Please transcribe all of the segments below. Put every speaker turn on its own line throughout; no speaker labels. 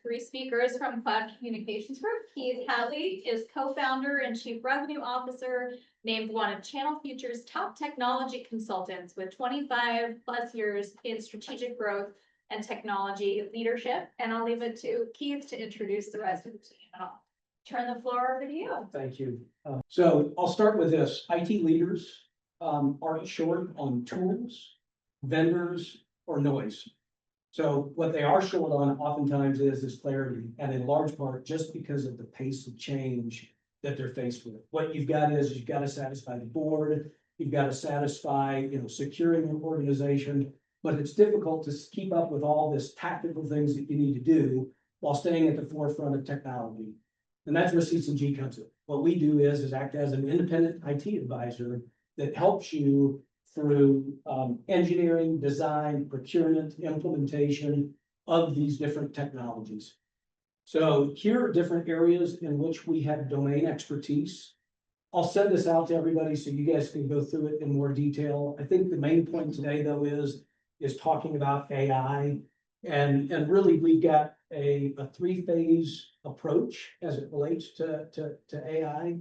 three speakers from Cloud Communications Group. Keith Hatley is co-founder and chief revenue officer, named one of Channel Future's top technology consultants with 25 plus years in strategic growth and technology leadership. And I'll leave it to Keith to introduce the rest of the team. And I'll turn the floor over to you.
Thank you. So I'll start with this. IT leaders aren't short on tools, vendors, or noise. So what they are short on oftentimes is clarity, and in large part just because of the pace of change that they're faced with. What you've got is you've got to satisfy the board, you've got to satisfy, securing an organization, but it's difficult to keep up with all this tactical things that you need to do while staying at the forefront of technology. And that's where C&G comes in. What we do is act as an independent IT advisor that helps you through engineering, design, procurement, implementation of these different technologies. So here are different areas in which we have domain expertise. I'll send this out to everybody so you guys can go through it in more detail. I think the main point today, though, is talking about AI. And really, we've got a three-phase approach as it relates to AI.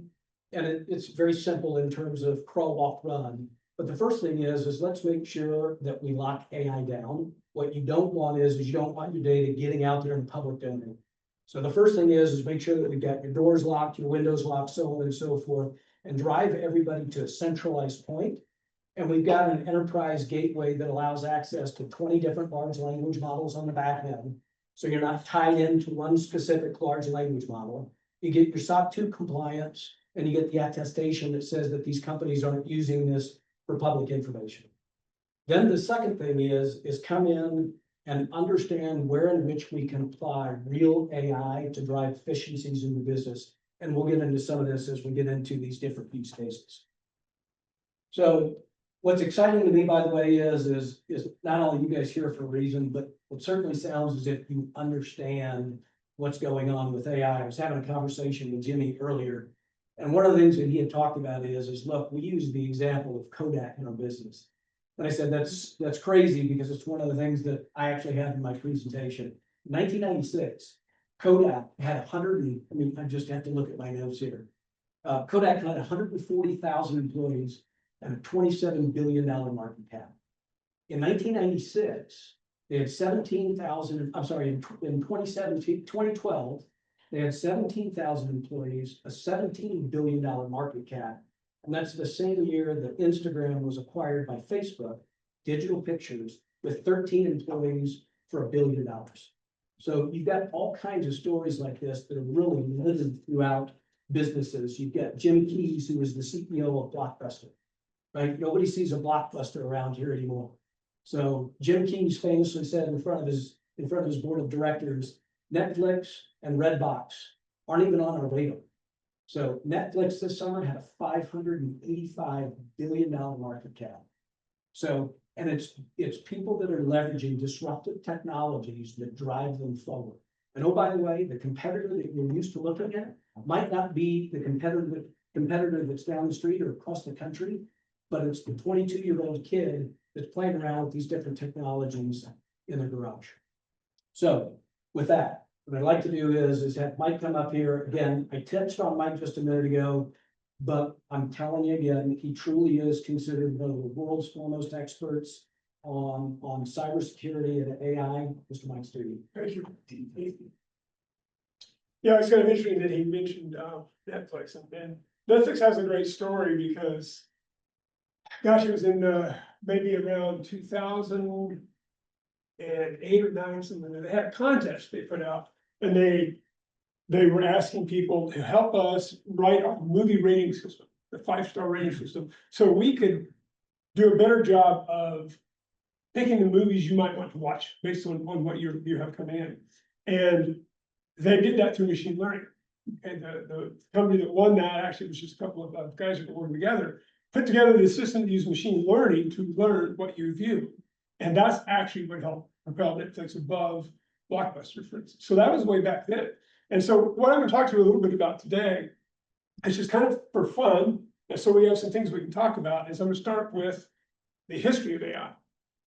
And it's very simple in terms of crawl, walk, run. But the first thing is let's make sure that we lock AI down. What you don't want is you don't want your data getting out there in the public domain. So the first thing is make sure that we've got your doors locked, your windows locked, so on and so forth, and drive everybody to a centralized point. And we've got an enterprise gateway that allows access to 20 different large language models on the back end. So you're not tied into one specific large language model. You get your SOC 2 compliance, and you get the attestation that says that these companies aren't using this for public information. Then the second thing is come in and understand where in which we can apply real AI to drive efficiencies in the business. And we'll get into some of this as we get into these different use cases. So what's exciting to me, by the way, is not only you guys here for a reason, but it certainly sounds as if you understand what's going on with AI. I was having a conversation with Jimmy earlier, and one of the things that he had talked about is look, we use the example of Kodak in our business. And I said, that's crazy because it's one of the things that I actually had in my presentation. In 1996, Kodak had I just have to look at my notes here. Kodak had 140,000 employees and a $27 billion market cap. In 1996, they had 17,000, I'm sorry, in 2012, they had 17,000 employees, a $17 billion market cap. And that's the same year that Instagram was acquired by Facebook, digital pictures, with 13 employees for $1 billion. So you've got all kinds of stories like this that are really living throughout businesses. You've got Jim Keyes, who is the CEO of Blockbuster, right? Nobody sees a Blockbuster around here anymore. So Jim Keyes famously said in front of his board of directors, Netflix and Redbox aren't even on our radar. So Netflix this summer had a $585 billion market cap. So, and it's people that are leveraging disruptive technologies that drive them forward. And oh, by the way, the competitor that you're used to looking at might not be the competitor that's down the street or across the country, but it's the 22-year-old kid that's playing around with these different technologies in their garage. So with that, what I'd like to do is have Mike come up here. Again, I touched on Mike just a minute ago, but I'm telling you again, he truly is considered one of the world's foremost experts on cybersecurity and AI, Mr. Mike Stute.
Thank you. Yeah, it's kind of interesting that he mentioned Netflix, and Netflix has a great story because, gosh, it was in maybe around 2008 or 9, something. They had a contest they put out, and they were asking people to help us write our movie rating system, the 5-star rating system, so we could do a better job of picking the movies you might want to watch based on what you have come in. And they did that through machine learning. And the company that won that actually was just a couple of guys that were working together, put together the system to use machine learning to learn what you view. And that's actually what helped propel Netflix above Blockbuster, for instance. So that was way back then. And so what I'm going to talk to you a little bit about today is just kind of for fun. And so we have some things we can talk about. And so I'm going to start with the history of AI.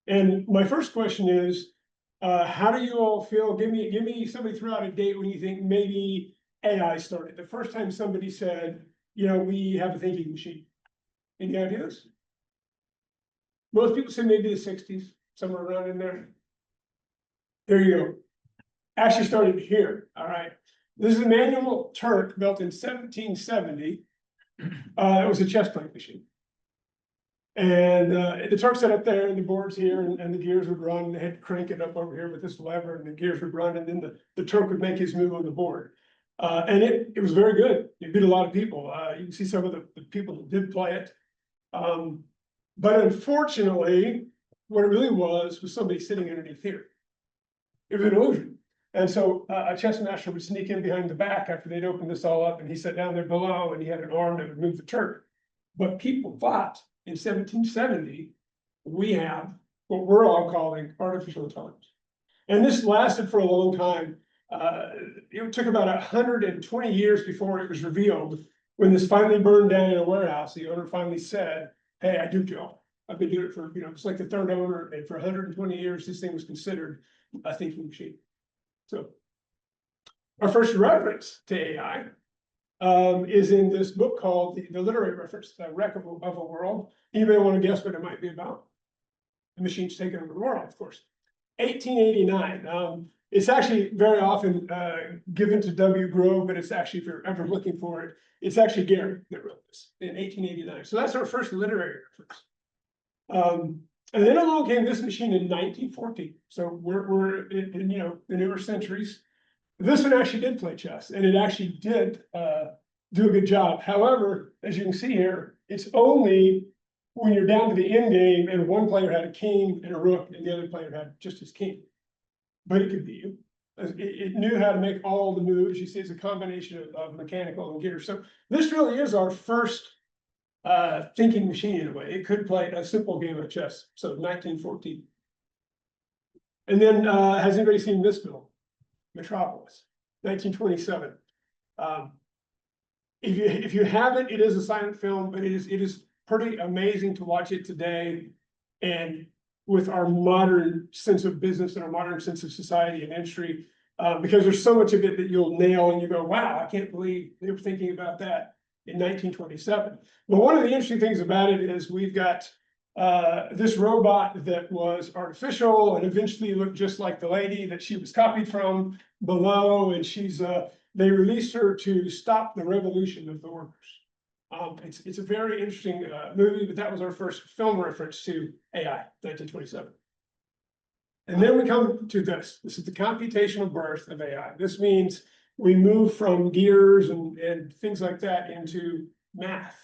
And my first question is, How do you all feel? Give me somebody throw out a date when you think maybe AI started. The first time somebody said, we have a thinking machine. Any ideas? Most people say maybe the 60s, somewhere around in there. There you go. Actually started here, all right. This is a manual Turk built in 1770. It was a chess playing machine. And the Turk set up there and the boards here and the gears would run. They had to crank it up over here with this lever and the gears would run and then the Turk would make his move on the board. And it was very good. It beat a lot of people. You can see some of the people that did play it. But unfortunately, what it really was somebody sitting underneath here. It was an illusion. And so a chess master would sneak in behind the back after they'd opened this all up and he sat down there below and he had an arm that would move the Turk. But people thought in 1770, we have what we're all calling artificial intelligence. And this lasted for a long time. It took about 120 years before it was revealed. When this finally burned down in a warehouse, the owner finally said, hey, I duped y'all. I've been doing it for, it's like the third owner, and for 120 years, this thing was considered a thinking machine. So our first reference to AI is in this book called the literary reference, The Wreck of a World. Anybody want to guess what it might be about? The machine's taken over the world, of course. 1889. It's actually very often given to W. Grove, but it's actually, if you're ever looking for it, it's actually Gary that wrote this in 1889. So that's our first literary reference. And then along came this machine in 1914. So we're in the newer centuries. This one actually did play chess, and it actually did do a good job. However, as you can see here, it's only when you're down to the end game and one player had a king and a rook and the other player had just his king. But it could beat you. It knew how to make all the moves. You see, it's a combination of mechanical and gears. So this really is our first thinking machine in a way. It could play a simple game of chess. So 1914. And then has anybody seen this film? Metropolis, 1927. If you haven't, it is a silent film, but it is pretty amazing to watch it today. And with our modern sense of business and our modern sense of society and industry, because there's so much of it that you'll nail and you go, wow, I can't believe they were thinking about that in 1927. But one of the interesting things about it is we've got this robot that was artificial and eventually looked just like the lady that she was copied from below, and they released her to stop the revolution of the workers. It's a very interesting movie, but that was our first film reference to AI, 1927. And then we come to this. This is the computational birth of AI. This means we move from gears and things like that into math.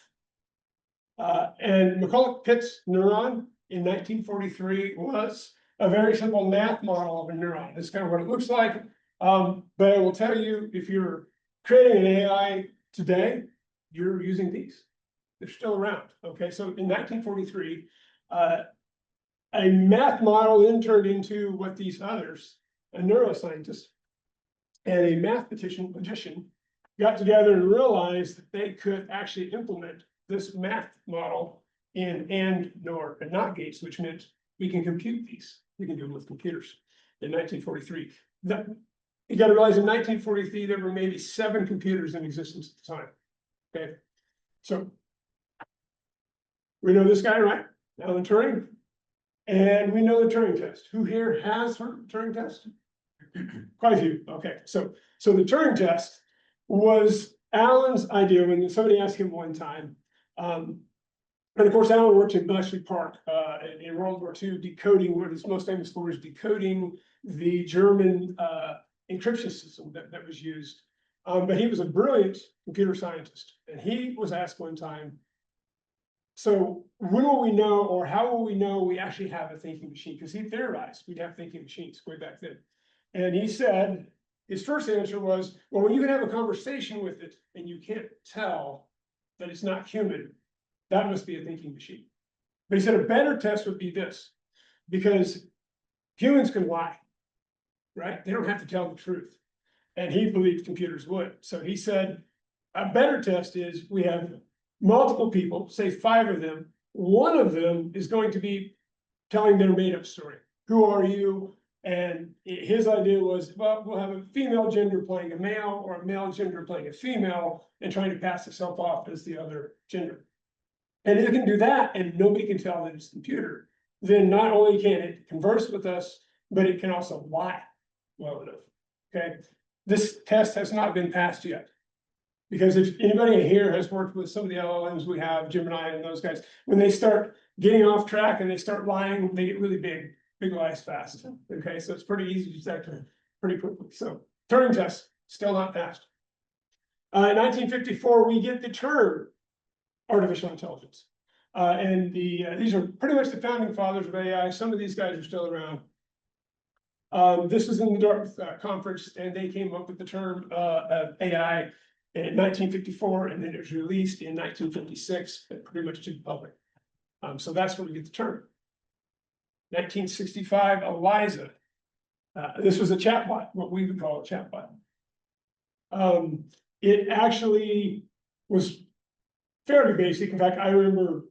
And McCulloch-Pitts neuron in 1943 was a very simple math model of a neuron. That's kind of what it looks like. But I will tell you, if you're creating an AI today, you're using these. They're still around. Okay, so in 1943, a math model then turned into what these others, a neuroscientist and a mathematician, got together and realized that they could actually implement this math model in AND, NOR, and NOT gates, which meant we can compute these. We can do them with computers in 1943. You got to realize in 1943, there were maybe 7 computers in existence at the time. Okay, so we know this guy, right? Alan Turing. And we know the Turing test. Who here has heard the Turing test? Quite a few. Okay, so the Turing test was Alan's idea when somebody asked him one time. And of course, Alan worked in Bletchley Park in World War II, decoding, what is most famous for is decoding the German encryption system that was used. But he was a brilliant computer scientist. And he was asked one time, so when will we know, or how will we know we actually have a thinking machine? Because he theorized we'd have thinking machines way back then. And he said, his first answer was, well, when you can have a conversation with it and you can't tell that it's not human, that must be a thinking machine. But he said a better test would be this, because humans can lie, right? They don't have to tell the truth. And he believed computers would. So he said, a better test is we have multiple people, say 5 of them. One of them is going to be telling their made-up story. Who are you? And his idea was, well, we'll have a female gender playing a male or a male gender playing a female and trying to pass itself off as the other gender. And if it can do that and nobody can tell that it's a computer, then not only can it converse with us, but it can also lie well enough. Okay, this test has not been passed yet. Because if anybody here has worked with some of the LLMs we have, Gemini and those guys, when they start getting off track and they start lying, they get really big lies fast. Okay, so it's pretty easy to detect them pretty quickly. So Turing test, still not passed. In 1954, we get the term artificial intelligence. And these are pretty much the founding fathers of AI. Some of these guys are still around. This was in the Dartmouth conference, and they came up with the term of AI in 1954, and then it was released in 1956, but pretty much to the public. So that's where we get the term. 1965, ELIZA. This was a chatbot, what we would call a chatbot. It actually was fairly basic. In fact, I remember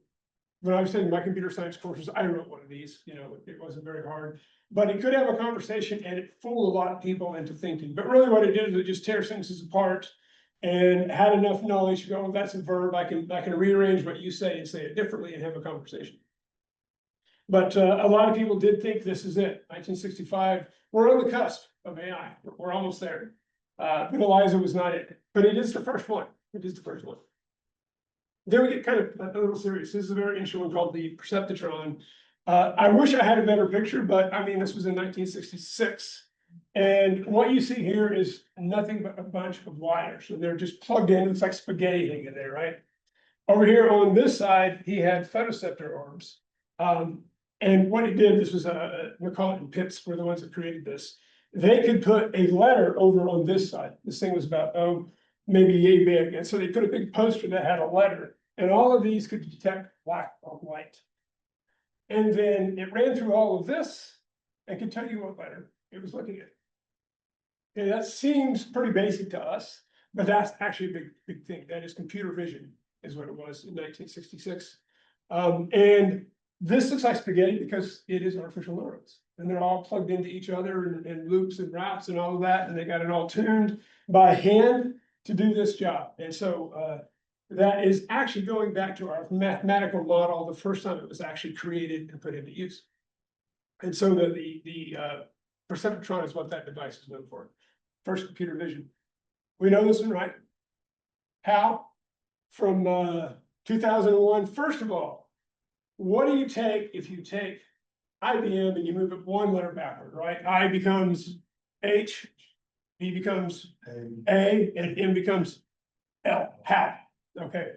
when I was taking my computer science courses, I wrote one of these. You know, it wasn't very hard, but it could have a conversation and it fooled a lot of people into thinking. But really, what it did is it just tear sentences apart and had enough knowledge to go, well, that's a verb. I can rearrange what you say and say it differently and have a conversation. But a lot of people did think this is it. 1965, we're on the cusp of AI. We're almost there. But ELIZA was not it. But it is the first one. It is the first one. Then we get kind of a little serious. This is a very interesting one called the perceptron. I wish I had a better picture, but I mean, this was in 1966. And what you see here is nothing but a bunch of wires. And they're just plugged in. It's like spaghetti hanging there, right? Over here on this side, he had photoceptor arms. And what it did, this was we call it in pips, were the ones that created this. They could put a letter over on this side. This thing was about, maybe yay big. And so they put a big poster that had a letter. And all of these could detect black or white. And then it ran through all of this and could tell you what letter it was looking at. And that seems pretty basic to us, but that's actually a big thing. That is computer vision, is what it was in 1966. And this looks like spaghetti because it is artificial neurons. And they're all plugged into each other and loops and routes and all of that. And they got it all tuned by hand to do this job. And so that is actually going back to our mathematical model, the first time it was actually created and put into use. And so the perceptron is what that device is known for. First computer vision. We know this one, right? How? From 2001, first of all, what do you take if you take IBM and you move it one letter backward, right? I becomes H, B becomes A, and M becomes L. How? Okay.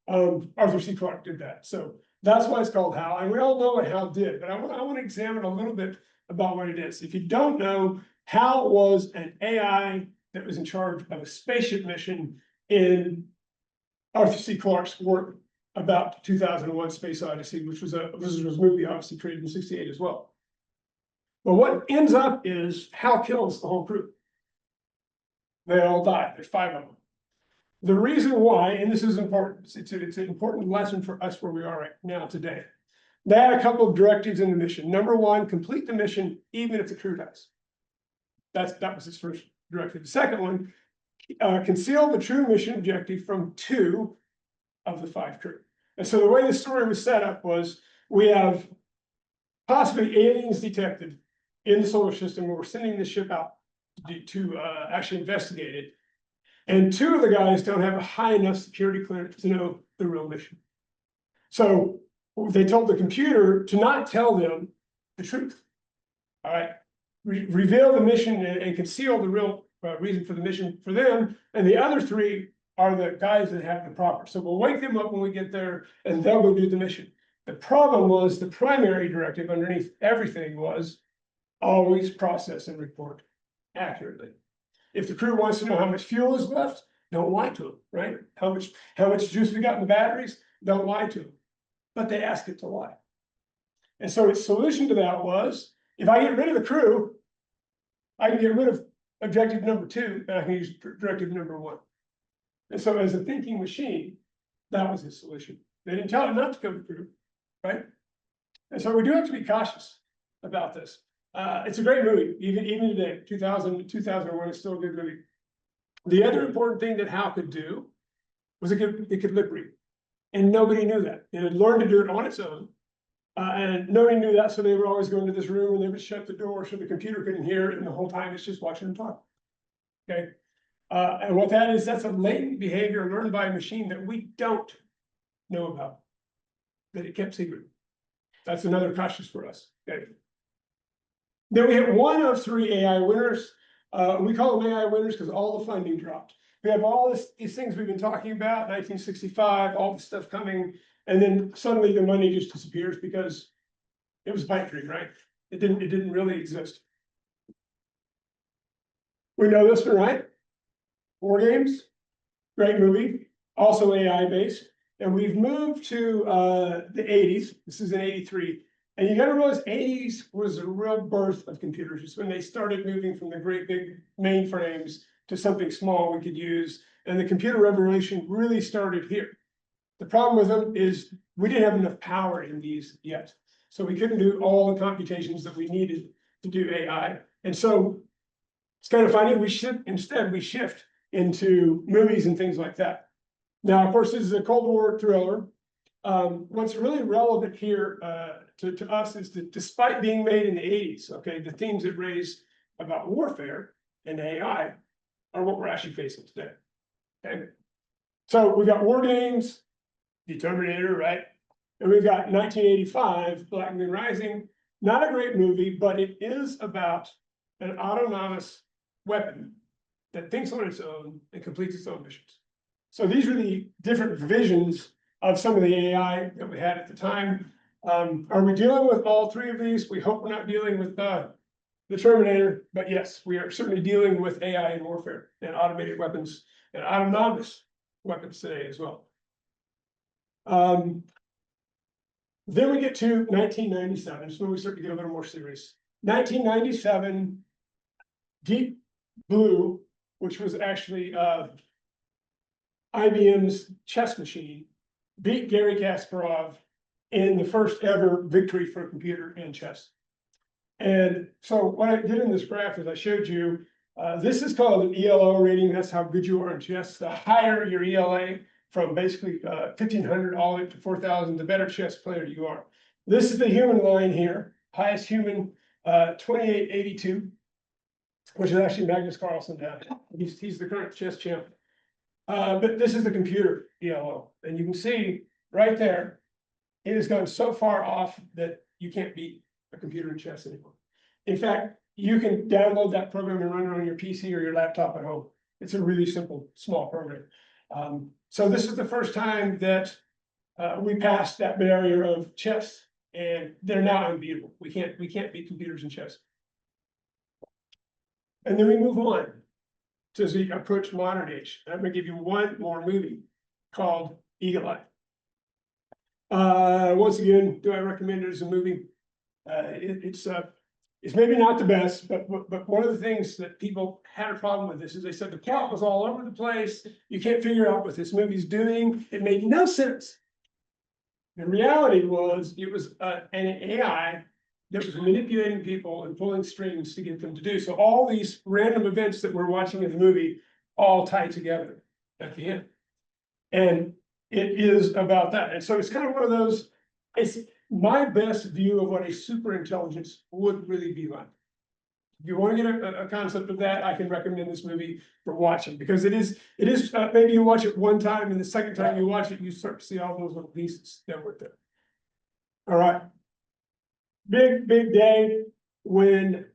Arthur C. Clarke did that. So that's why it's called HAL. And we all know what HAL did, but I want to examine a little bit about what it is. If you don't know, HAL was an AI that was in charge of a spaceship mission in Arthur C. Clarke's work about 2001 Space Odyssey, which was a movie obviously created in '68 as well. But what ends up is HAL kills the whole crew. They all die. There's 5 of them. The reason why, and this is important, it's an important lesson for us where we are right now today. They had a couple of directives in the mission. Number 1, complete the mission even if the crew dies. That was his first directive. The second one, conceal the true mission objective from 2 of the 5 crew. And so the way the story was set up was we have possibly aliens detected in the solar system where we're sending the ship out to actually investigate it. And 2 of the guys don't have a high enough security clearance to know the real mission. So they told the computer to not tell them the truth. All right, reveal the mission and conceal the real reason for the mission for them. And the other 3 are the guys that have the proper. So we'll wake them up when we get there and they'll go do the mission. The problem was the primary directive underneath everything was always process and report accurately. If the crew wants to know how much fuel is left, don't lie to them, right? How much juice we got in the batteries, don't lie to them. But they ask it to lie. And so its solution to that was, if I get rid of the crew, I can get rid of objective number 2, and I can use directive number 1. And so as a thinking machine, that was his solution. They didn't tell it not to kill the crew, right? And so we do have to be cautious about this. It's a great movie, even today, 2001 is still a good movie. The other important thing that Hal could do was it could lip read. And nobody knew that. It had learned to do it on its own. And nobody knew that, so they would always go into this room and they would shut the door so the computer couldn't hear it, and the whole time it's just watching them talk. Okay, and what that is, that's a latent behavior learned by a machine that we don't know about, that it kept secret. That's another cautious for us. Okay. Then we have one of 3 AI winners. We call them AI winners because all the funding dropped. We have all these things we've been talking about, 1965, all the stuff coming, and then suddenly the money just disappears because it was a pipe dream, right? It didn't really exist. We know this one, right? War Games, great movie, also AI based. And we've moved to the 80s. This is in 83. And you gotta realize 80s was a real birth of computers. It's when they started moving from the great big mainframes to something small we could use. And the computer revolution really started here. The problem with them is we didn't have enough power in these yet. So we couldn't do all the computations that we needed to do AI. And so it's kind of funny, we shift into movies and things like that. Now, of course, this is a Cold War thriller. What's really relevant here to us is that despite being made in the 80s, okay, the themes it raised about warfare and AI are what we're actually facing today. Okay, so we got War Games, The Terminator, right? And we've got 1985, Black Moon Rising. Not a great movie, but it is about an autonomous weapon that thinks on its own and completes its own missions. So these are the different visions of some of the AI that we had at the time. Are we dealing with all 3 of these? We hope we're not dealing with the Terminator, but yes, we are certainly dealing with AI in warfare and automated weapons and autonomous weapons today as well. Then we get to 1997, so we start to get a little more serious. 1997, Deep Blue, which was actually IBM's chess machine, beat Garry Kasparov in the first ever victory for a computer in chess. And so what I did in this graph is I showed you, this is called an ELO rating. That's how good you are in chess. The higher your ELA, from basically 1500 all the way to 4000, the better chess player you are. This is the human line here, highest human, 2882, which is actually Magnus Carlsen now. He's the current chess champ. But this is the computer ELO, and you can see right there, it has gone so far off that you can't beat a computer in chess anymore. In fact, you can download that program and run it on your PC or your laptop at home. It's a really simple, small program. So this is the first time that we passed that barrier of chess, and they're now unbeatable. We can't beat computers in chess. And then we move on to as we approach modern age. I'm going to give you one more movie called Eagle Eye. Once again, do I recommend it as a movie? It's maybe not the best, but one of the things that people had a problem with this is they said the plot was all over the place. You can't figure out what this movie's doing. It made no sense. The reality was it was an AI that was manipulating people and pulling strings to get them to do. So all these random events that we're watching in the movie all tie together at the end. And it is about that. And so it's kind of one of those, it's my best view of what a super intelligence would really be like. If you want to get a concept of that, I can recommend this movie for watching, because it is maybe you watch it one time and the second time you watch it, you start to see all those little pieces that were there. All right. Big day when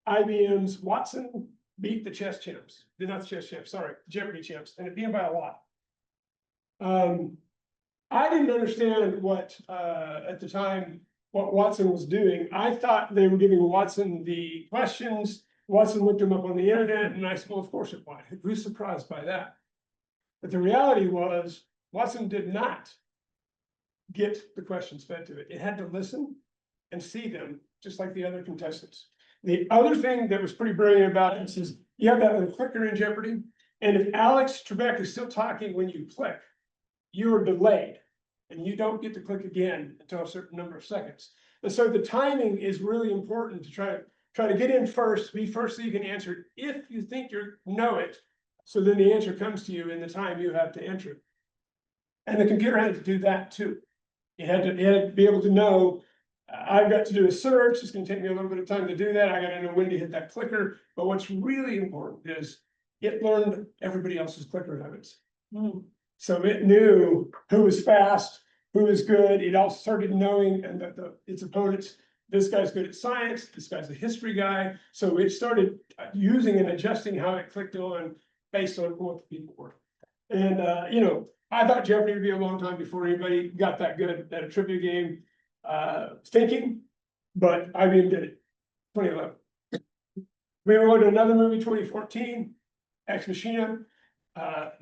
IBM's Watson beat the chess champs. Not the chess champs, sorry, Jeopardy champs, and it beat them by a lot. I didn't understand what, at the time, what Watson was doing. I thought they were giving Watson the questions. Watson looked them up on the internet, and I said, well, of course it was. Who's surprised by that? But the reality was, Watson did not get the questions fed to it. It had to listen and see them, just like the other contestants. The other thing that was pretty brilliant about this is, you have that little clicker in Jeopardy, and if Alex Trebek is still talking when you click, you are delayed, and you don't get to click again until a certain number of seconds. And so the timing is really important to try to try to get in first, be first so you can answer it if you think you know it. So then the answer comes to you in the time you have to enter it. And the computer had to do that too. It had to be able to know, I've got to do a search, it's gonna take me a little bit of time to do that, I gotta know when to hit that clicker. But what's really important is it learned everybody else's clicker habits. So it knew who was fast, who was good, it also started knowing and that its opponents, this guy's good at science, this guy's a history guy. So it started using and adjusting how it clicked on based on what the people were. And you know, I thought Jeopardy would be a long time before anybody got that good at a trivia game thinking, but IBM did it, 2011. We wrote another movie, 2014, Ex Machina.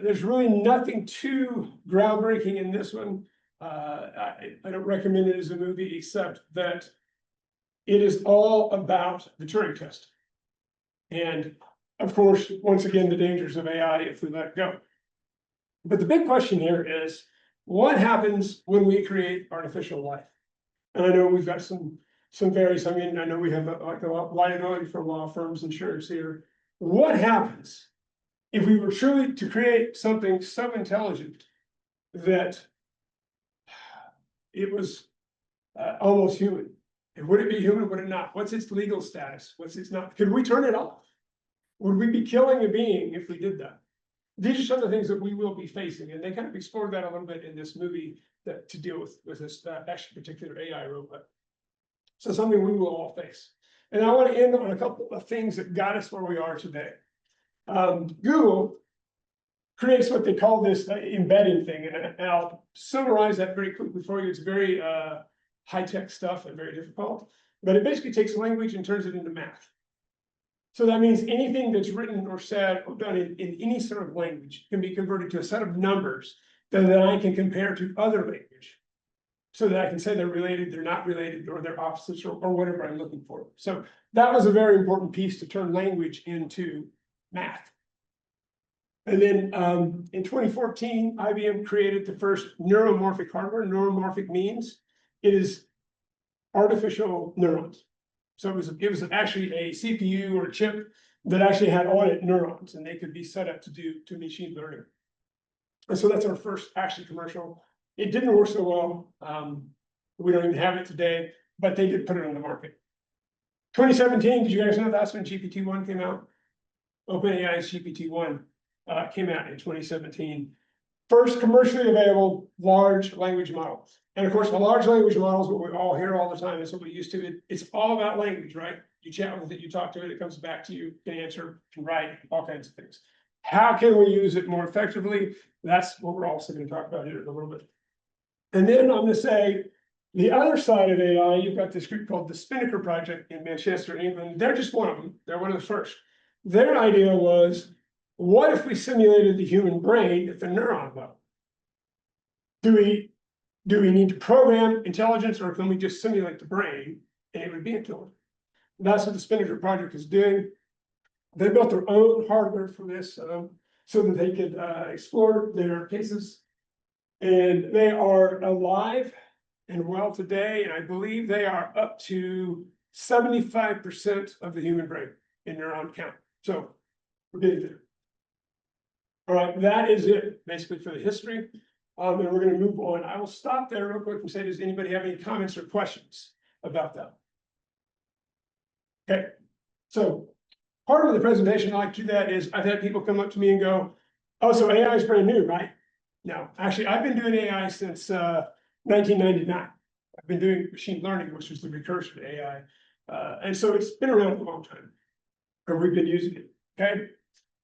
There's really nothing too groundbreaking in this one. I don't recommend it as a movie, except that it is all about the Turing test. And of course, once again, the dangers of AI if we let it go. But the big question here is, what happens when we create artificial life? And I know we've got some various, I mean, I know we have like a liability for law firms, insurance here. What happens if we were truly to create something so intelligent that it was almost human? And would it be human, would it not? What's its legal status? What's its not? Could we turn it off? Would we be killing a being if we did that? These are some of the things that we will be facing, and they kind of explored that a little bit in this movie that to deal with this actually particular AI robot. So something we will all face. And I want to end on a couple of things that got us where we are today. Google creates what they call this embedding thing, and I'll summarize that very quickly for you. It's very high-tech stuff and very difficult, but it basically takes language and turns it into math. So that means anything that's written or said or done in any sort of language can be converted to a set of numbers that then I can compare to other language. So that I can say they're related, they're not related, or they're opposites, or whatever I'm looking for. So that was a very important piece to turn language into math. And then in 2014, IBM created the first neuromorphic hardware. Neuromorphic means it is artificial neurons. So it was actually a CPU or a chip that actually had on it neurons, and they could be set up to do machine learning. And so that's our first actually commercial. It didn't work so well. We don't even have it today, but they did put it on the market. 2017, did you guys know that's when GPT-1 came out? OpenAI's GPT-1 came out in 2017. First commercially available large language model. And of course, a large language model is what we all hear all the time. It's what we used to. It's all about language, right? You chat with it, you talk to it, it comes back to you, can answer, can write, all kinds of things. How can we use it more effectively? That's what we're also going to talk about here in a little bit. And then I'm going to say, the other side of AI, you've got this group called the Spinnaker Project in Manchester, England. They're just one of them. They're one of the first. Their idea was, what if we simulated the human brain at the neuron level? Do we need to program intelligence, or can we just simulate the brain and it would be intelligent? That's what the Spinnaker Project is doing. They built their own hardware for this so that they could explore their cases. And they are alive and well today, and I believe they are up to 75% of the human brain in neuron count. So we're getting there. All right, that is it basically for the history. And we're going to move on. I will stop there real quick and say, does anybody have any comments or questions about that? Okay, so part of the presentation I like to do that is I've had people come up to me and go, oh, so AI is brand new, right? No, actually, I've been doing AI since 1999. I've been doing machine learning, which is the precursor to AI. And so it's been around a long time, or we've been using it, okay?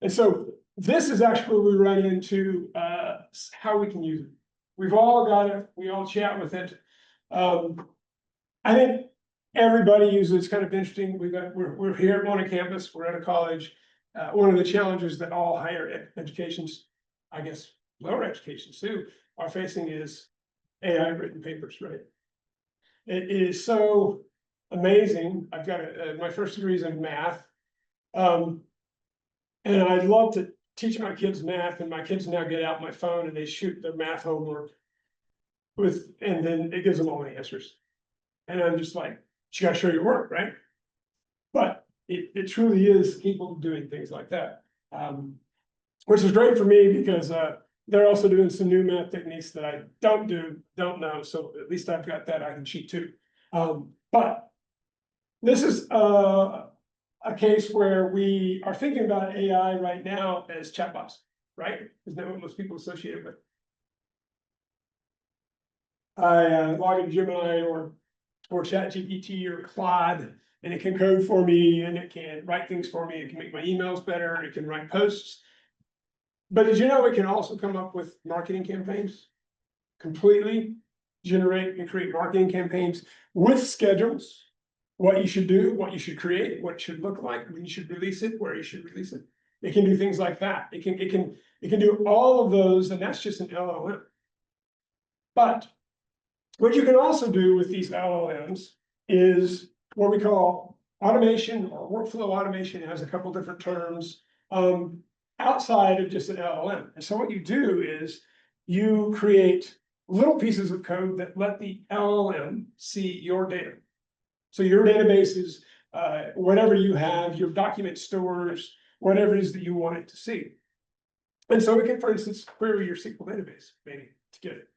And so this is actually where we run into how we can use it. We've all got it, we all chat with it. I think everybody uses it. It's kind of interesting. We're here on a campus, we're at a college. One of the challenges that all higher educations, I guess lower educations too, are facing is AI written papers, right? It is so amazing. I've got my first degree is in math. And I'd love to teach my kids math, and my kids now get out my phone and they shoot their math homework and then it gives them all the answers. And I'm just like, you gotta show your work, right? But it truly is capable of doing things like that. Which is great for me because, they're also doing some new math techniques that I don't know, so at least I've got that I can cheat too. But this is, a case where we are thinking about AI right now as chatbots, right? Isn't that what most people associate it with? I log into Gemini or ChatGPT or Claude, and it can code for me, and it can write things for me, it can make my emails better, it can write posts. But did you know it can also come up with marketing campaigns? Completely generate and create marketing campaigns with schedules. What you should do, what you should create, what it should look like, when you should release it, where you should release it. It can do things like that. It can do all of those, and that's just an LLM. But what you can also do with these LLMs is what we call automation or workflow automation. It has a couple different terms outside of just an LLM. And so what you do is you create little pieces of code that let the LLM see your data. So your database is whatever you have, your document stores, whatever it is that you want it to see. And so we can, for instance, query your SQL database, maybe, to get it.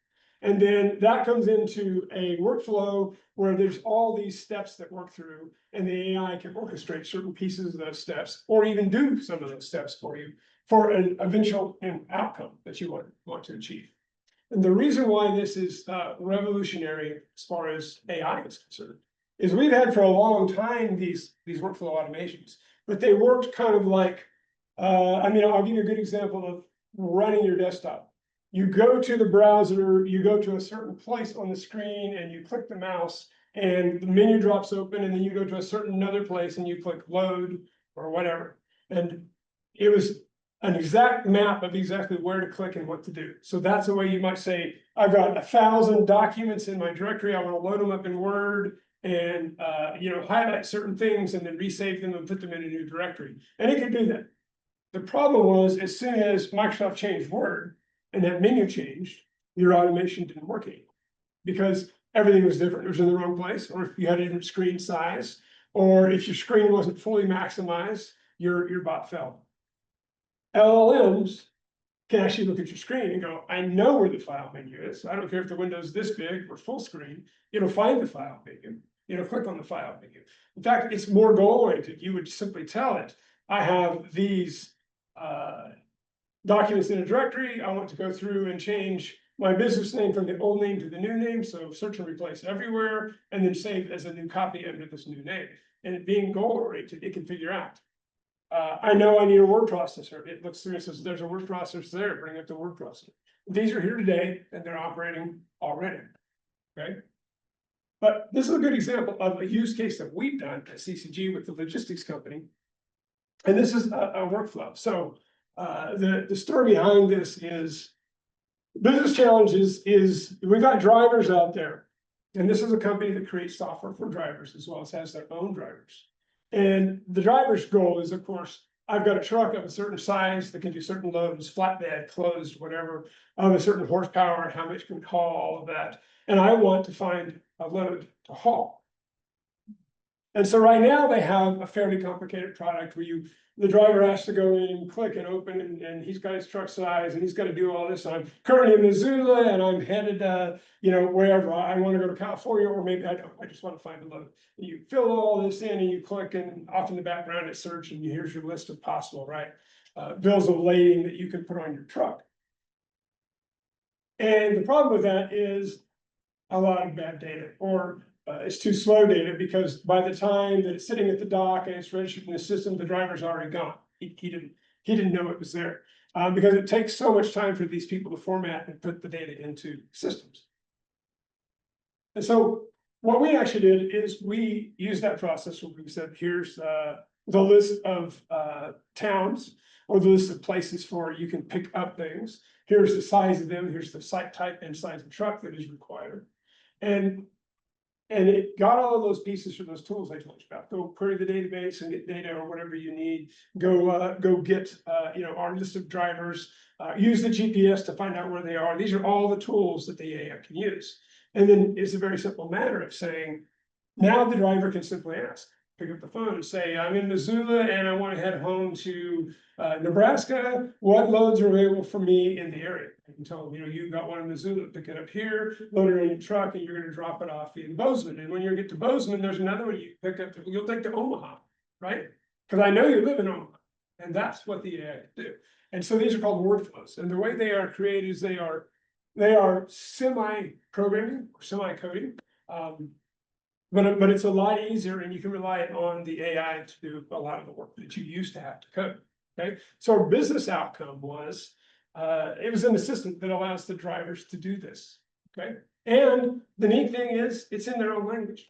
And then that comes into a workflow where there's all these steps that work through, and the AI can orchestrate certain pieces of those steps, or even do some of those steps for you, for an eventual outcome that you want to achieve. And the reason why this is revolutionary as far as AI is concerned is we've had for a long time these workflow automations, but they worked kind of like, I'll give you a good example of running your desktop. You go to the browser, you go to a certain place on the screen and you click the mouse and the menu drops open, and then you go to a certain other place and you click load or whatever. And it was an exact map of exactly where to click and what to do. So that's the way you might say, I've got 1,000 documents in my directory, I want to load them up in Word and highlight certain things and then resave them and put them in a new directory. And it could do that. The problem was, as soon as Microsoft changed Word and that menu changed, your automation didn't work anymore because everything was different. It was in the wrong place, or if you had a different screen size, or if your screen wasn't fully maximized, your bot fell. LLMs can actually look at your screen and go, I know where the file menu is. I don't care if the window's this big or full screen, it'll find the file menu. Click on the file menu. In fact, it's more goal-oriented. You would simply tell it, I have these documents in a directory. I want to go through and change my business name from the old name to the new name. So search and replace everywhere, and then save as a new copy under this new name. And it being goal-oriented, it can figure out. I know I need a word processor. It looks through and says, there's a word processor there, bring up the word processor. These are here today and they're operating already, okay? But this is a good example of a use case that we've done at CCG with the logistics company. And this is a workflow. So the story behind this is business challenges is we've got drivers out there. And this is a company that creates software for drivers as well as has their own drivers. And the driver's goal is, of course, I've got a truck of a certain size that can do certain loads, flatbed, closed, whatever, of a certain horsepower, how much can haul, all of that. And I want to find a load to haul. And so right now they have a fairly complicated product where the driver has to go in and click and open, and he's got his truck size and he's got to do all this. I'm currently in Missoula and I'm headed, wherever. I want to go to California, or maybe I don't. I just want to find a load. And you fill all this in and you click, and off in the background it search, and here's your list of possible, bills of lading that you can put on your truck. And the problem with that is a lot of bad data, or it's too slow data, because by the time that it's sitting at the dock and it's registered in the system, the driver's already gone. He didn't know it was there, because it takes so much time for these people to format and put the data into systems. And so what we actually did is we used that process where we said, here's the list of towns, or the list of places for you can pick up things. Here's the size of them. Here's the site type and size of truck that is required. And it got all of those pieces from those tools I told you about. Go query the database and get data or whatever you need. Go get our list of drivers. Use the GPS to find out where they are. These are all the tools that the AI can use. And then it's a very simple matter of saying, now the driver can simply ask, pick up the phone and say, I'm in Missoula and I want to head home to Nebraska. What loads are available for me in the area? I can tell them, you know, you got one in Missoula, pick it up here, load it in your truck, and you're gonna drop it off in Bozeman. And when you get to Bozeman, there's another one you pick up, you'll take to Omaha, right? Because I know you live in Omaha, and that's what the AI can do. And so these are called workflows, and the way they are created is they are semi-programming or semi-coding. But it's a lot easier, and you can rely on the AI to do a lot of the work that you used to have to code. Okay, so our business outcome was it was an assistant that allows the drivers to do this. Okay, and the neat thing is it's in their own language.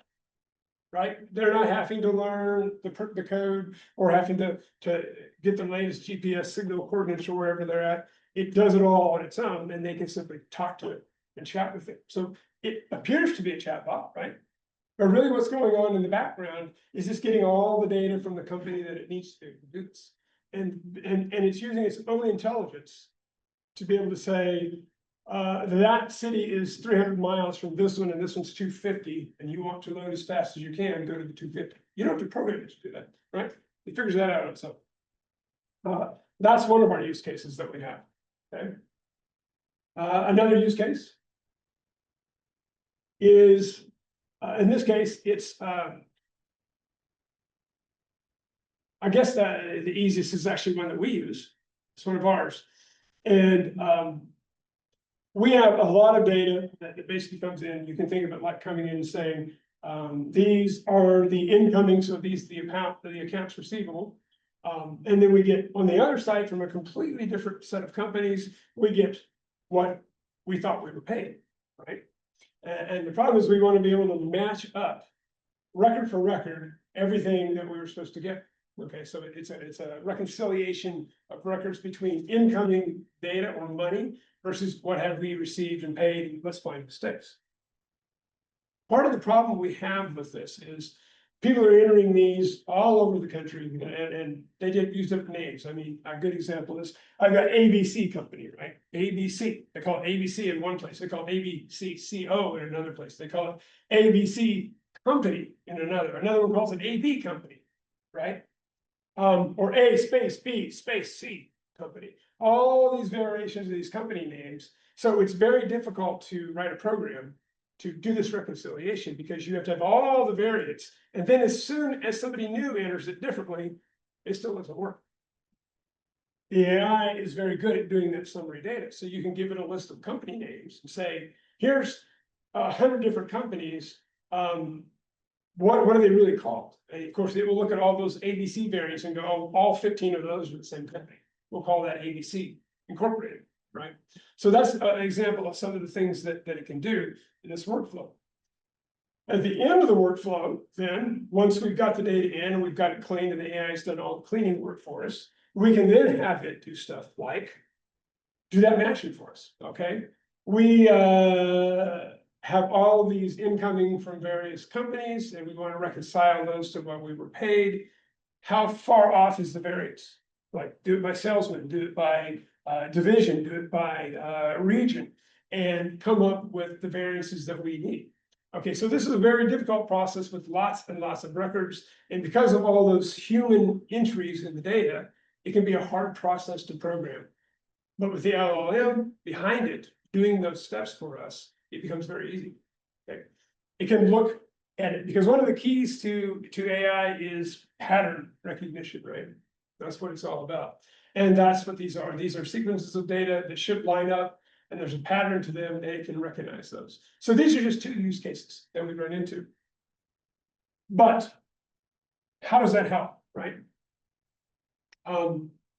Right, they're not having to learn the code or having to get the latest GPS signal coordinates or wherever they're at. It does it all on its own, and they can simply talk to it and chat with it. So it appears to be a chatbot, right? But really what's going on in the background is just getting all the data from the company that it needs to do this. And it's using its own intelligence to be able to say, that city is 300 miles from this one and this one's 250, and you want to load as fast as you can, go to the 250. You don't have to program it to do that, right? It figures that out on its own. That's one of our use cases that we have, okay? Another use case is, in this case, it's, I guess the easiest is actually one that we use. It's one of ours. And we have a lot of data that basically comes in. You can think of it like coming in and saying, these are the incoming, so these the accounts receivable. And then we get on the other side from a completely different set of companies, we get what we thought we were paid, right? And the problem is we want to be able to match up record for record everything that we were supposed to get. Okay, so it's a reconciliation of records between incoming data or money versus what have we received and paid, and let's find mistakes. Part of the problem we have with this is people are entering these all over the country, and they did use different names. I mean, a good example is I've got ABC company, right? ABC. They call it ABC in one place. They call it ABCCO in another place. They call it ABC company in another. Another one calls it AB company, right? Or A space B space C company. All these variations of these company names. So it's very difficult to write a program to do this reconciliation because you have to have all the variants. And then as soon as somebody new enters it differently, it still doesn't work. The AI is very good at doing that summary data. So you can give it a list of company names and say, here's 100 different companies. What are they really called? And of course, it will look at all those ABC variants and go, oh, all 15 of those are the same company. We'll call that ABC Incorporated, right? So that's an example of some of the things that it can do in this workflow. At the end of the workflow, then, once we've got the data in and we've got it cleaned and the AI's done all the cleaning work for us, we can then have it do stuff like do that matching for us, okay? We have all of these incoming from various companies and we want to reconcile those to what we were paid. How far off is the variance? Like do it by salesman, do it by division, do it by region, and come up with the variances that we need. Okay, so this is a very difficult process with lots and lots of records. And because of all those human entries in the data, it can be a hard process to program. But with the LLM behind it, doing those steps for us, it becomes very easy. Okay, it can look at it because one of the keys to AI is pattern recognition, right? That's what it's all about. And that's what these are. These are sequences of data that should line up, and there's a pattern to them, and it can recognize those. So these are just two use cases that we run into. But how does that help, right?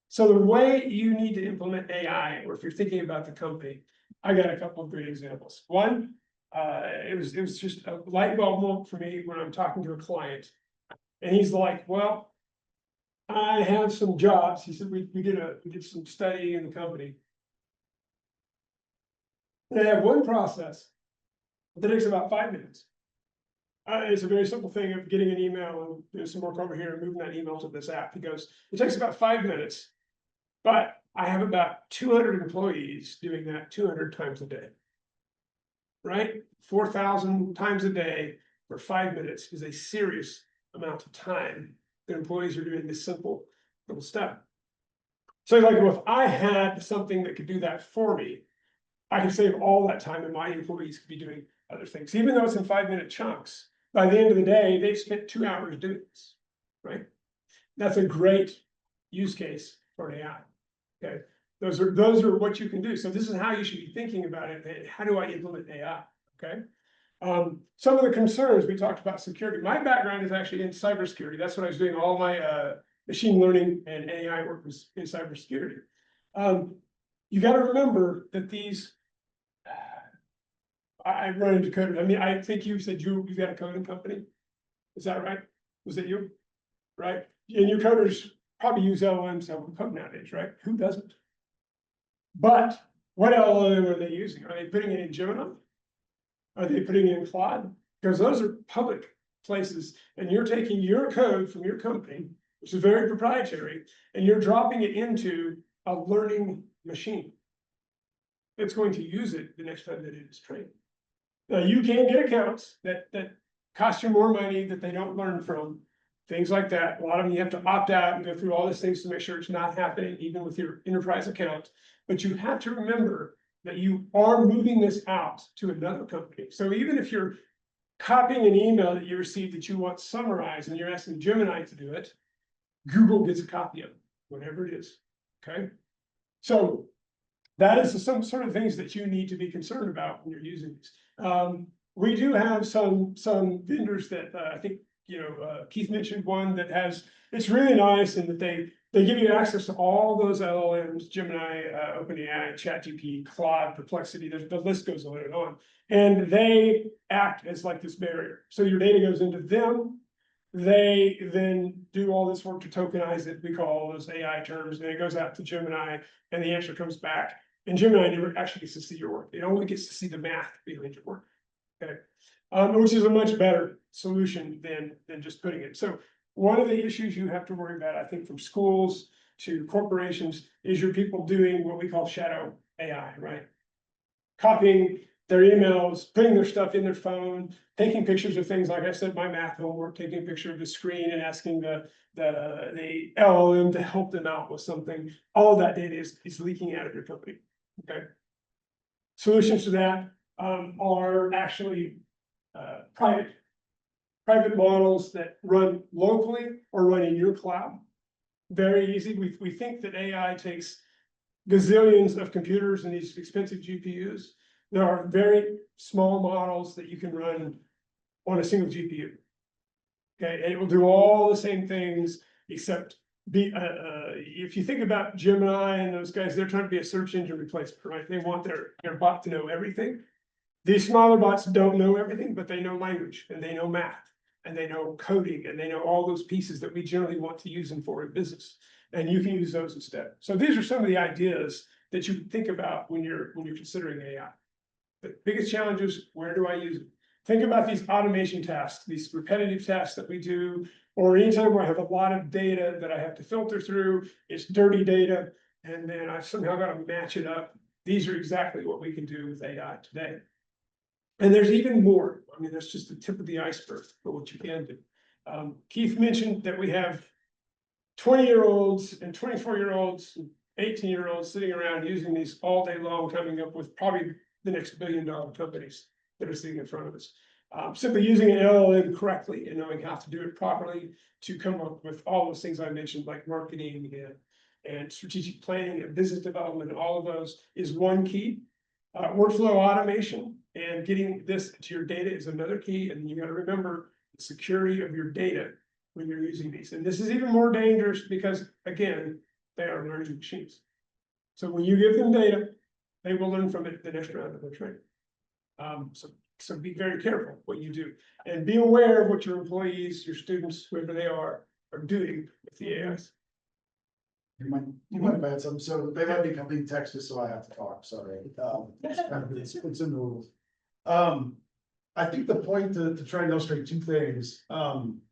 So the way you need to implement AI, or if you're thinking about the company, I got a couple of great examples. One, it was just a light bulb moment for me when I'm talking to a client, and he's like, "Well, I have some jobs." He said, "We did some study in the company. They have one process that takes about 5 minutes. It's a very simple thing of getting an email and doing some work over here and moving that email to this app." He goes, "It takes about 5 minutes, but I have about 200 employees doing that 200 times a day." Right? 4,000 times a day for 5 minutes is a serious amount of time that employees are doing this simple little step. So like, well, if I had something that could do that for me, I could save all that time and my employees could be doing other things, even though it's in 5-minute chunks. By the end of the day, they've spent 2 hours doing this, right? That's a great use case for an AI. Okay, those are what you can do. So this is how you should be thinking about it. How do I implement AI? Okay. Some of the concerns we talked about security. My background is actually in cybersecurity. That's what I was doing. All my machine learning and AI work was in cybersecurity. You got to remember that these. I run into coders. I mean, I think you said you got a coding company. Is that right? Was it you? Right? And your coders probably use LLMs to code nowadays, right? Who doesn't? But what LLM are they using? Are they putting it in Gemini? Are they putting it in Claude? Because those are public places, and you're taking your code from your company, which is very proprietary, and you're dropping it into a learning machine. It's going to use it the next time that it is trained. Now, you can get accounts that cost you more money that they don't learn from, things like that. A lot of them you have to opt out and go through all these things to make sure it's not happening, even with your enterprise account. But you have to remember that you are moving this out to another company. So even if you're copying an email that you received that you want summarized and you're asking Gemini to do it, Google gets a copy of it, whatever it is. Okay. So that is some sort of things that you need to be concerned about when you're using these. We do have some vendors that I think, Keith mentioned one that has, it's really nice in that they give you access to all those LLMs, Gemini, OpenAI, ChatGPT, Claude, Perplexity, the list goes on and on. And they act as like this barrier. So your data goes into them. They then do all this work to tokenize it. We call all those AI terms, and it goes out to Gemini, and the answer comes back. And Gemini never actually gets to see your work. It only gets to see the math behind your work. Okay, which is a much better solution than just putting it. So one of the issues you have to worry about, I think, from schools to corporations, is your people doing what we call shadow AI, right? Copying their emails, putting their stuff in their phone, taking pictures of things, like I said, my math homework, taking a picture of the screen and asking the LLM to help them out with something. All of that data is leaking out of your company. Okay. Solutions to that are actually private models that run locally or run in your cloud. Very easy. We think that AI takes gazillions of computers and these expensive GPUs. There are very small models that you can run on a single GPU. Okay, and it will do all the same things, except if you think about Gemini and those guys, they're trying to be a search engine replacement, right? They want their bot to know everything. These smaller bots don't know everything, but they know language, and they know math, and they know coding, and they know all those pieces that we generally want to use them for in business. And you can use those instead. So these are some of the ideas that you think about when you're considering AI. The biggest challenge is, where do I use it? Think about these automation tasks, these repetitive tasks that we do, or anytime where I have a lot of data that I have to filter through, it's dirty data, and then I've somehow got to match it up. These are exactly what we can do with AI today. And there's even more. I mean, that's just the tip of the iceberg for what you can do. Keith mentioned that we have 20-year-olds and 24-year-olds, 18-year-olds sitting around using these all day long, coming up with probably the next billion-dollar companies that are sitting in front of us. Simply using an LLM correctly and knowing how to do it properly to come up with all those things I mentioned, like marketing and strategic planning and business development, and all of those is one key. Workflow automation and getting this to your data is another key. And you got to remember the security of your data when you're using these. And this is even more dangerous because, again, they are learning machines. So when you give them data, they will learn from it the next round of their training. So be very careful what you do, and be aware of what your employees, your students, whoever they are doing with the AIs.
You might have had some, so they let me come in Texas, so I have to talk, sorry. It's in the rules. I think the point to try and illustrate two things,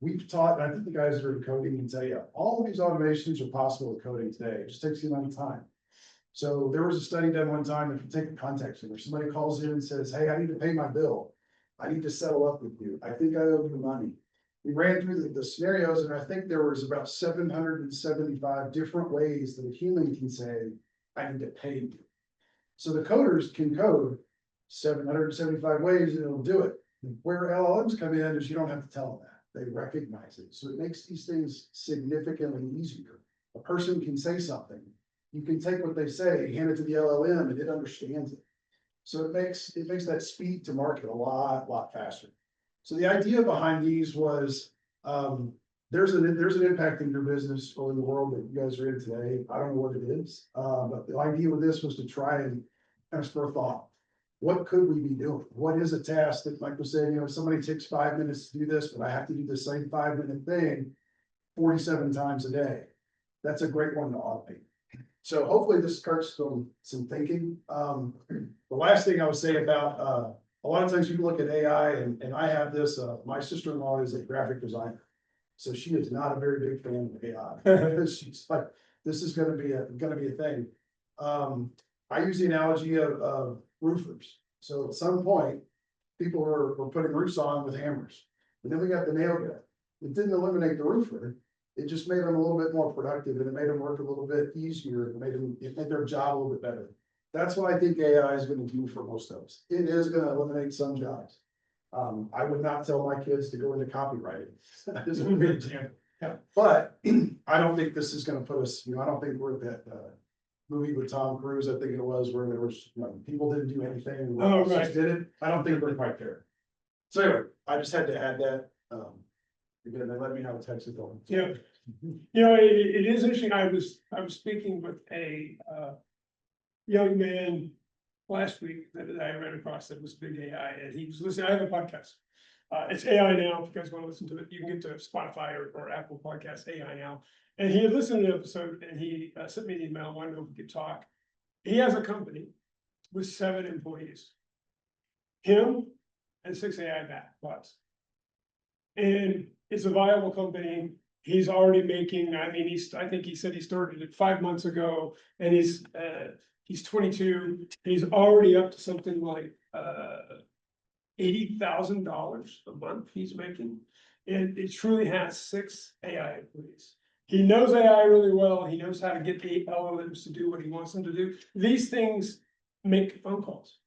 we've taught, and I think the guys that are coding can tell you, all of these automations are possible with coding today. It just takes the amount of time. So there was a study done one time, if you take a contact center, somebody calls in and says, hey, I need to pay my bill. I need to settle up with you. I think I owe you money. we ran through the scenarios, and I think there was about 775 different ways that a human can say, I can get paid. So the coders can code 775 ways and it'll do it. Where LLMs come in is you don't have to tell them that, they recognize it, so it makes these things significantly easier. A person can say something, you can take what they say, hand it to the LLM, and it understands it. So it makes that speed to market a lot faster. So the idea behind these was, there's an impact in your business or in the world that you guys are in today. I don't know what it is, but the idea with this was to try and kind of spur thought. What could we be doing? What is a task that, like was saying, somebody takes 5 minutes to do this, but I have to do the same 5-minute thing 47 times a day. That's a great one to automate. So hopefully this starts some thinking. The last thing I would say about, a lot of times you look at AI and I have this, my sister-in-law is a graphic designer. So she is not a very big fan of AI. She's like, this is gonna be a thing. I use the analogy of roofers. So at some point, people were putting roofs on with hammers. And then we got the nail gun. It didn't eliminate the roofer. It just made them a little bit more productive, and it made them work a little bit easier. It made their job a little bit better. That's what I think AI is gonna do for most of us. It is gonna eliminate some jobs. I would not tell my kids to go into copywriting. That is a great example.
Yeah.
But I don't think this is gonna put us, I don't think we're at that, movie with Tom Cruise, I think it was, where there was, people didn't do anything, and
Oh,
just
right.
did it. I don't think we're quite there. So anyway, I just had to add that, again, they let me know text it going.
Yeah. It is interesting. I was speaking with a young man last week that I ran across that was big AI, and he was listening. I have a podcast. It's AI Now. If you guys want to listen to it, you can get to Spotify or Apple Podcasts, AI Now. And he had listened to the episode, and he sent me an email, wanted to know if we could talk. He has a company with 7 employees. Him and 6 AI bots. And it's a viable company. He's already making, I think he said he started it 5 months ago, and he's 22. He's already up to something like $80,000 a month he's making. And it truly has 6 AI employees. He knows AI really well. He knows how to get the LLMs to do what he wants them to do. These things make phone calls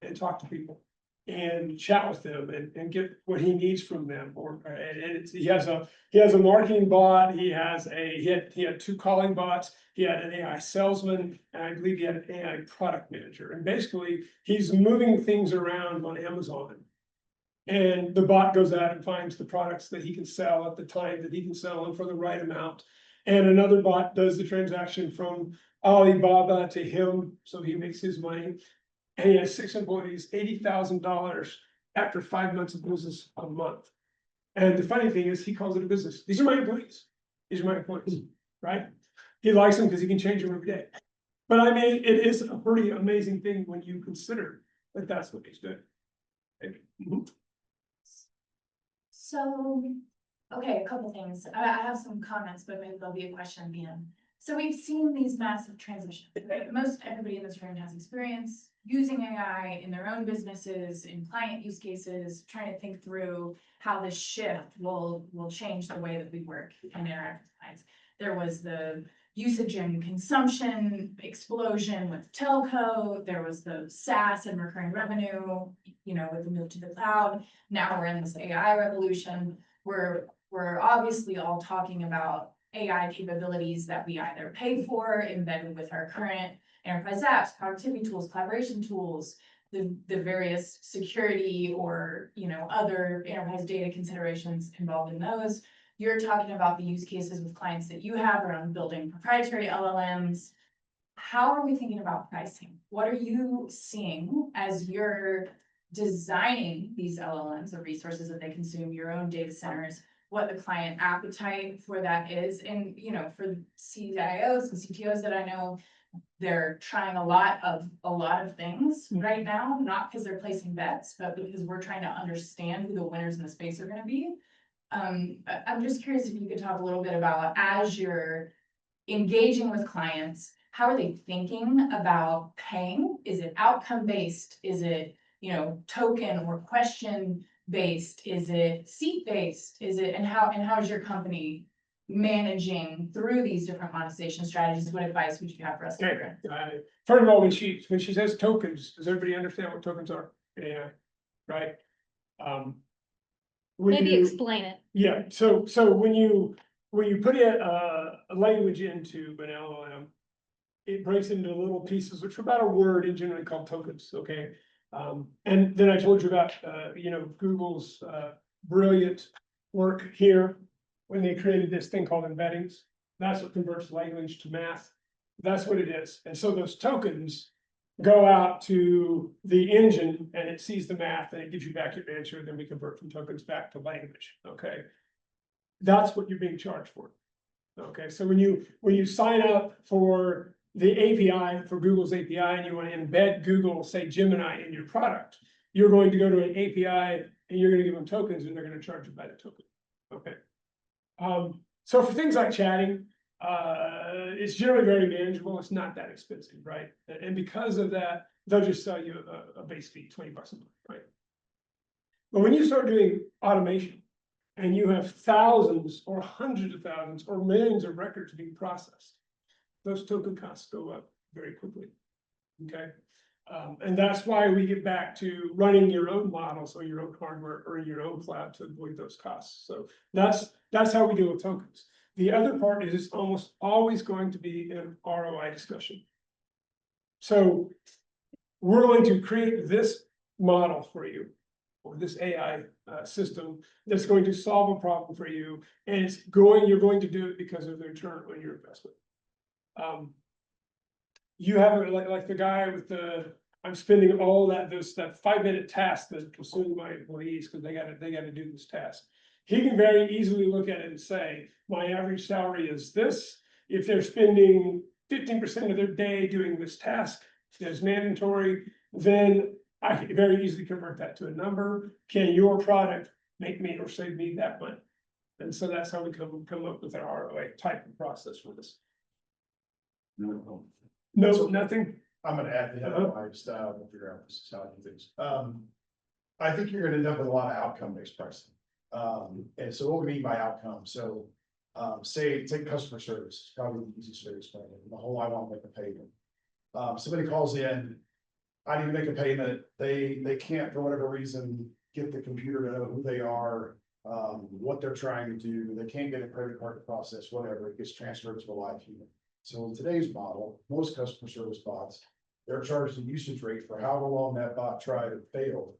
and talk to people and chat with them and get what he needs from them. He has a marketing bot. He had 2 calling bots. He had an AI salesman, and I believe he had an AI product manager. And basically, he's moving things around on Amazon. And the bot goes out and finds the products that he can sell at the time that he can sell them for the right amount. And another bot does the transaction from Alibaba to him, so he makes his money. And he has 6 employees, $80,000 after 5 months of business a month. And the funny thing is, he calls it a business. These are my employees. These are my employees, right? He likes them because he can change them every day. But I mean, it is a pretty amazing thing when you consider that that's what he's doing.
So, okay, a couple things. I have some comments, but maybe there'll be a question at the end. So we've seen these massive transitions, right? Most everybody in this room has experience using AI in their own businesses, in client use cases, trying to think through how this shift will change the way that we work and interact with clients. There was the usage and consumption explosion with telco. There was the SaaS and recurring revenue, with the move to the cloud. Now we're in this AI revolution. We're obviously all talking about AI capabilities that we either pay for, embedded with our current enterprise apps, productivity tools, collaboration tools, the various security or, other enterprise data considerations involved in those. You're talking about the use cases with clients that you have around building proprietary LLMs. How are we thinking about pricing? What are you seeing as you're designing these LLMs, the resources that they consume, your own data centers, what the client appetite for that is? And, for CIOs and CTOs that I know, they're trying a lot of things right now, not because they're placing bets, but because we're trying to understand who the winners in the space are going to be. I'm just curious if you could talk a little bit about, as you're engaging with clients, how are they thinking about paying? Is it outcome based? Is it, token or question based? Is it seat based? Is it, and how is your company managing through these different monetization strategies? What advice would you have for us?
Okay, first of all, when she says tokens, does everybody understand what tokens are? Yeah, right? When
Maybe
you-
explain it.
Yeah, so when you put a language into an LLM, it breaks into little pieces, which are about a word and generally called tokens, okay? And then I told you about, Google's, brilliant work here when they created this thing called embeddings. That's what converts language to math. That's what it is. And so those tokens go out to the engine and it sees the math and it gives you back your answer. Then we convert from tokens back to language, okay? That's what you're being charged for. Okay, so when you sign up for the API, for Google's API, and you want to embed Google, say Gemini in your product, you're going to go to an API and you're gonna give them tokens and they're gonna charge you by the token, okay? So for things like chatting, it's generally very manageable, it's not that expensive, right? And because of that, they'll just sell you a base fee, $20 a month, right? But when you start doing automation, and you have thousands or hundreds of thousands or millions of records being processed, those token costs go up very quickly, okay? And that's why we get back to running your own models or your own hardware or your own cloud to avoid those costs. So that's how we deal with tokens. The other part is it's almost always going to be an ROI discussion. So we're going to create this model for you, or this AI system that's going to solve a problem for you, and you're going to do it because of the return on your investment. You have like the guy with I'm spending all that 5-minute task that consumes my employees because they gotta do this task. He can very easily look at it and say, my average salary is this. If they're spending 15% of their day doing this task that's mandatory, then I can very easily convert that to a number. Can your product make me or save me that money? And so that's how we come up with our ROI type of process for this. No, nothing.
I'm gonna add to that, my style, we'll figure out this is how I do things. I think you're gonna end up with a lot of outcome-based pricing. And so what we mean by outcome, so, say, take customer service, probably the easiest way to explain it, the whole I want to make a payment. Somebody calls in, I need to make a payment, they can't, for whatever reason, get the computer to know who they are, what they're trying to do, they can't get a credit card to process, whatever, it gets transferred to a live human. So in today's model, most customer service bots, they're charged a usage rate for however long that bot tried and failed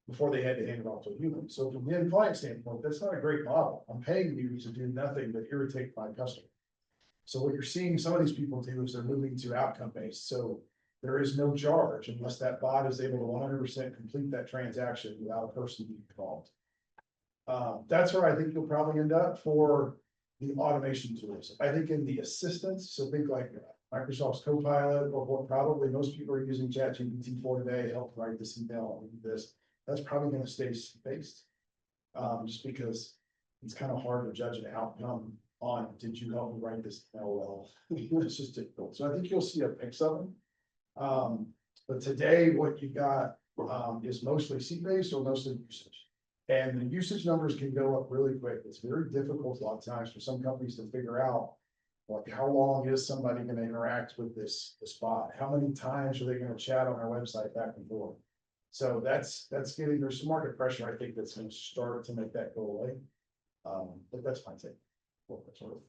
before they had to hand it off to a human. So from the end client standpoint, that's not a great model. I'm paying you to do nothing but irritate my customer. So what you're seeing some of these people do is they're moving to outcome based. So there is no charge unless that bot is able to 100% complete that transaction without a person being involved. That's where I think you'll probably end up for the automation tools. I think in the assistance, so think like Microsoft's Copilot, or what probably most people are using ChatGPT for today, help write this email, this, that's probably going to stay based. Just because it's kind of hard to judge an outcome on, did you help me write this email well? It's just difficult. So I think you'll see a mix of them. But today, what you've got is mostly seat-based or mostly usage. And the usage numbers can go up really quick. It's very difficult a lot of times for some companies to figure out, like, how long is somebody going to interact with this bot? How many times are they going to chat on our website back and forth? So that's getting, there's some market pressure, I think, that's going to start to make that go away. But that's my take. Well, that's sort of.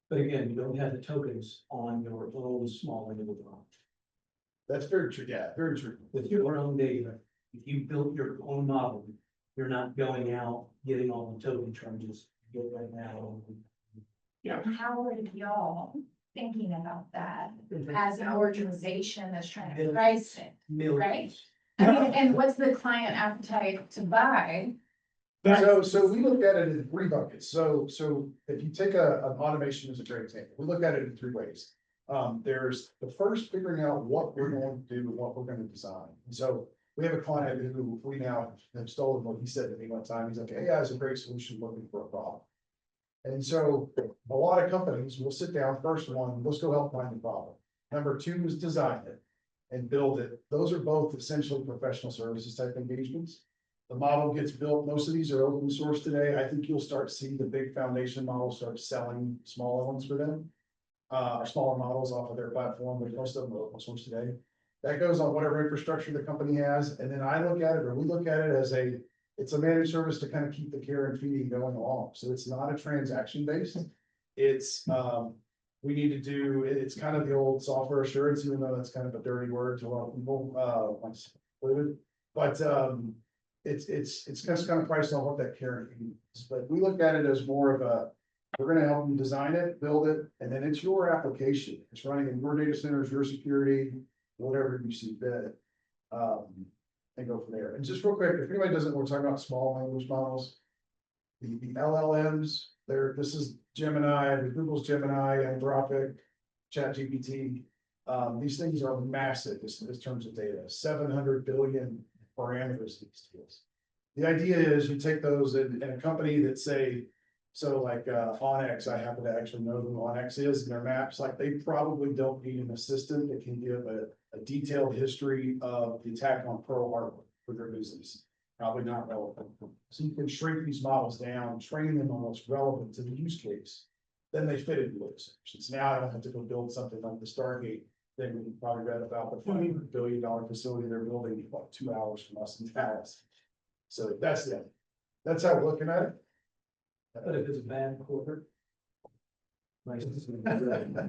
But again, you don't have the tokens on your own small individual.
That's very true. Yeah, very true.
With your own data, if you built your own model, you're not going out getting all the token charges you get right now.
How are y'all thinking about that as an organization that's trying to price it?
Millions.
I mean, and what's the client appetite to buy?
So we look at it in 3 buckets. So if you take an automation as a great example, we look at it in 3 ways. There's the first, figuring out what we're going to do and what we're going to design. And so we have a client who we now have stolen what he said to me one time. He's like, AI is a great solution looking for a problem. And so a lot of companies will sit down, first one, let's go help find the problem. Number 2 is design it and build it. Those are both essentially professional services type engagements. The model gets built, most of these are open source today, I think you'll start seeing the big foundation models start selling smaller ones for them. Or smaller models off of their platform, but most of them are open source today. That goes on whatever infrastructure the company has, and then I look at it, or we look at it as it's a managed service to kind of keep the care and feeding going along, so it's not a transaction based. It's, we need to do, it's kind of the old software assurance, even though that's kind of a dirty word to a lot of people, but, it's just kind of priced on what that care and feeding is, but we look at it as more of a, we're gonna help you design it, build it, and then it's your application, it's running in your data centers, your security, whatever you see fit. And go from there. And just real quick, if anybody doesn't, we're talking about small language models. The LLMs, this is Gemini, Google's Gemini, Anthropic, ChatGPT. These things are massive in terms of data, 700 billion parameters these tools. The idea is you take those in a company that say, so like Onyx, I happen to actually know who Onyx is and their maps, like they probably don't need an assistant that can give a detailed history of the attack on Pearl Harbor for their business. Probably not relevant. So you can shrink these models down, train them on what's relevant to the use case. Then they fit into those. Since now I don't have to go build something like the Stargate thing we probably read about the $500 billion facility they're building in about 2 hours from us in Dallas. So that's it. That's how we're looking at it.
But if it's a bad quarter. Nice.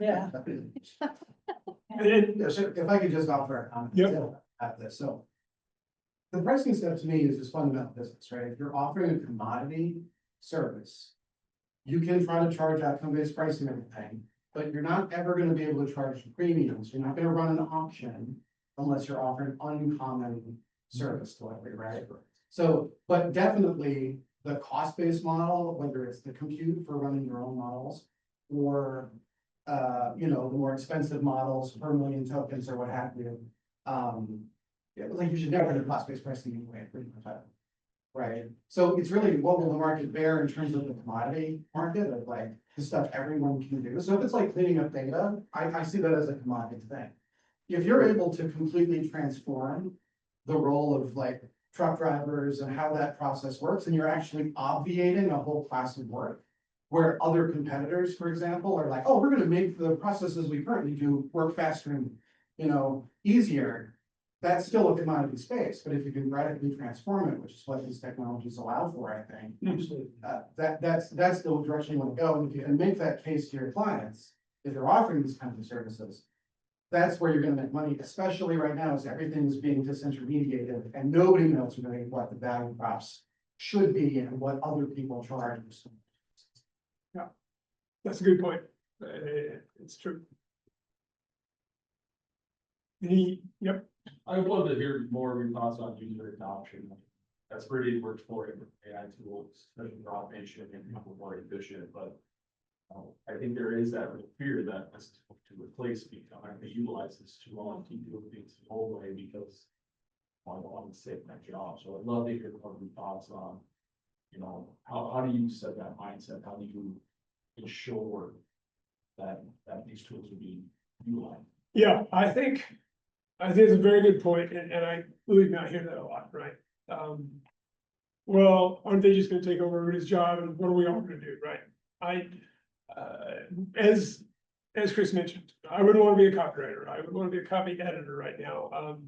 Yeah.
And
Yes, if I could just offer a comment.
Yep.
At this, so. The pricing step to me is just fundamental business, right? If you're offering a commodity service. You can try to charge outcome-based pricing and everything, but you're not ever gonna be able to charge premiums. You're not gonna run an auction unless you're offering uncommon service delivery, right? So, but definitely the cost-based model, whether it's the compute for running your own models or the more expensive models per million tokens or what have you. Like you should never do cost-based pricing anyway, pretty much. Right, so it's really what will the market bear in terms of the commodity market of like the stuff everyone can do. So if it's like cleaning up data, I see that as a commodity thing. If you're able to completely transform the role of like truck drivers and how that process works, and you're actually obviating a whole class of work. Where other competitors, for example, are like, oh, we're gonna make the processes we currently do work faster and, easier. That's still a commodity space, but if you can radically transform it, which is what these technologies allow for, I think. That's the direction you wanna go, and if you can make that case to your clients, if you're offering these kinds of services. That's where you're gonna make money, especially right now, as everything is being disintermediated, and nobody knows really what the value props should be and what other people charge.
that's a good point. It's true. Yep,
I would love to hear more of your thoughts on user adoption. That's really works for AI tools, especially for automation and people more efficient, but. I think there is that fear that this is to replace me, I'm not gonna utilize this too long, keep doing things the old way because. I want to save my job, so I'd love to hear more of your thoughts on. How do you set that mindset, how do you ensure that these tools are being utilized?
yeah, I think it's a very good point, and I believe me, I hear that a lot, right? Well, aren't they just gonna take over everybody's job, and what are we all gonna do, right? As Chris mentioned, I wouldn't wanna be a copywriter, I would wanna be a copy editor right now,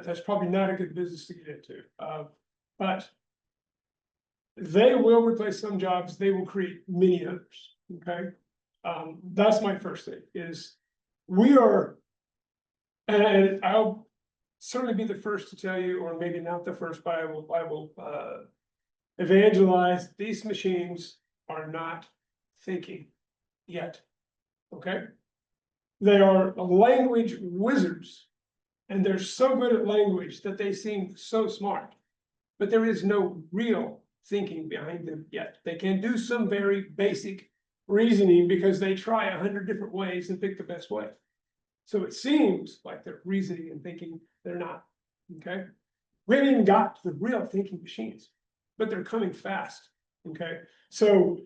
that's probably not a good business to get into, but. They will replace some jobs, they will create many others, okay? That's my first thing, is we are. And I'll certainly be the first to tell you, or maybe not the first, but I will evangelize, these machines are not thinking yet, okay? They are language wizards, and they're so good at language that they seem so smart, but there is no real thinking behind them yet. They can do some very basic reasoning because they try 100 different ways and pick the best way. So it seems like they're reasoning and thinking, they're not, okay? We haven't even got to the real thinking machines, but they're coming fast, okay? So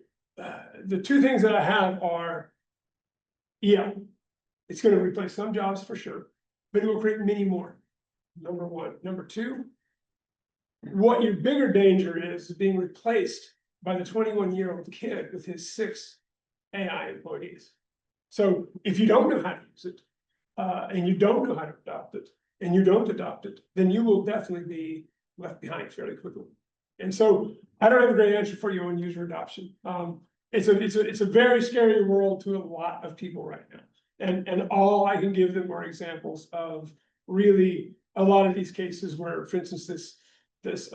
the two things that I have are, yeah, it's gonna replace some jobs for sure, but it will create many more, number one. Number two, What your bigger danger is being replaced by the 21-year-old kid with his 6 AI employees. So if you don't know how to use it, and you don't know how to adopt it, and you don't adopt it, then you will definitely be left behind fairly quickly. And so I don't have a great answer for you on user adoption. It's a very scary world to a lot of people right now. And all I can give them are examples of really a lot of these cases where, for instance, this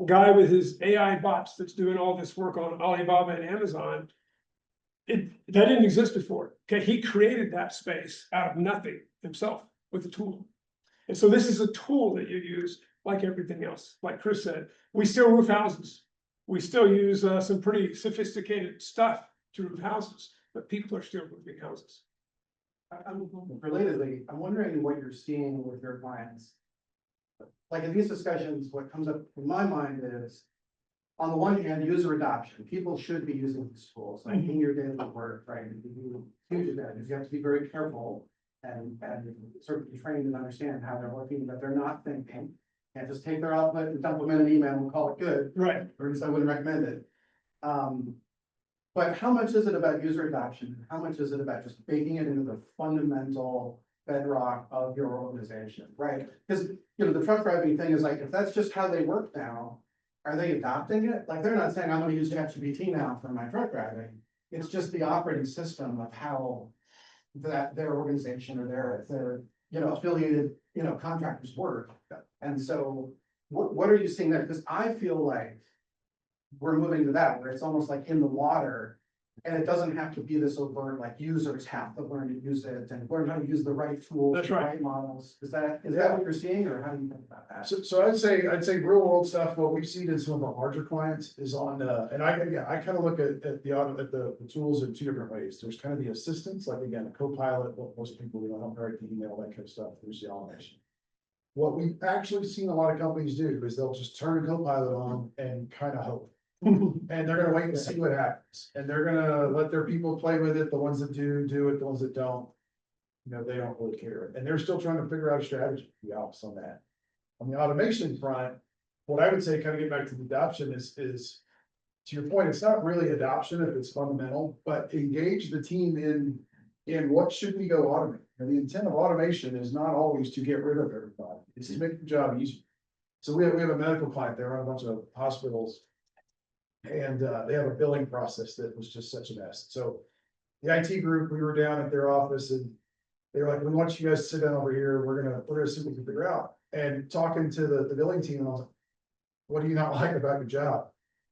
guy with his AI bots that's doing all this work on Alibaba and Amazon, that didn't exist before. Okay, he created that space out of nothing himself with a tool. And so this is a tool that you use like everything else. Like Chris said, we still roof houses. We still use some pretty sophisticated stuff to roof houses, but people are still roofing houses.
Relatedly, I'm wondering what you're seeing with your clients. Like in these discussions, what comes up in my mind is, on the one hand, user adoption. People should be using these tools, like in your daily work, right? You do huge advantage. You have to be very careful and sort of be trained and understand how they're working, that they're not thinking. Can't just take their output and dump them in an email and call it good.
Right.
Or at least I wouldn't recommend it. But how much is it about user adoption? How much is it about just baking it into the fundamental bedrock of your organization, right? Because, you know, the truck driving thing is like, if that's just how they work now, are they adopting it? Like, they're not saying, I'm gonna use ChatGPT now for my truck driving. It's just the operating system of how that their organization or their affiliated, contractors work. And so what are you seeing there? Because I feel like we're moving to that, where it's almost like in the water, and it doesn't have to be this overt, like users have to learn to use it and learn how to use the right tools.
That's
the
right.
Models. Is that what you're seeing, or how do you think about that?
So I'd say real world stuff, what we've seen in some of our larger clients is on, and I kind of look at the tools in 2 different ways. There's kind of the assistants, like again, a co-pilot, what most people, don't write the email, that kind of stuff, there's the automation. What we've actually seen a lot of companies do is they'll just turn a co-pilot on and kind of hope. And they're gonna wait and see what happens, and they're gonna let their people play with it, the ones that do it, the ones that don't. They don't really care, and they're still trying to figure out a strategy to be honest on that. On the automation front, what I would say, kind of get back to the adoption is to your point, it's not really adoption if it's fundamental, but engage the team in what should we go automate. And the intent of automation is not always to get rid of everybody, it's to make the job easier. So we have a medical client, they run a bunch of hospitals. And they have a billing process that was just such a mess. So the IT group, we were down at their office and they were like, we want you guys to sit down over here. We're gonna see what we can figure out. And talking to the billing team, and I was like, what do you not like about your job?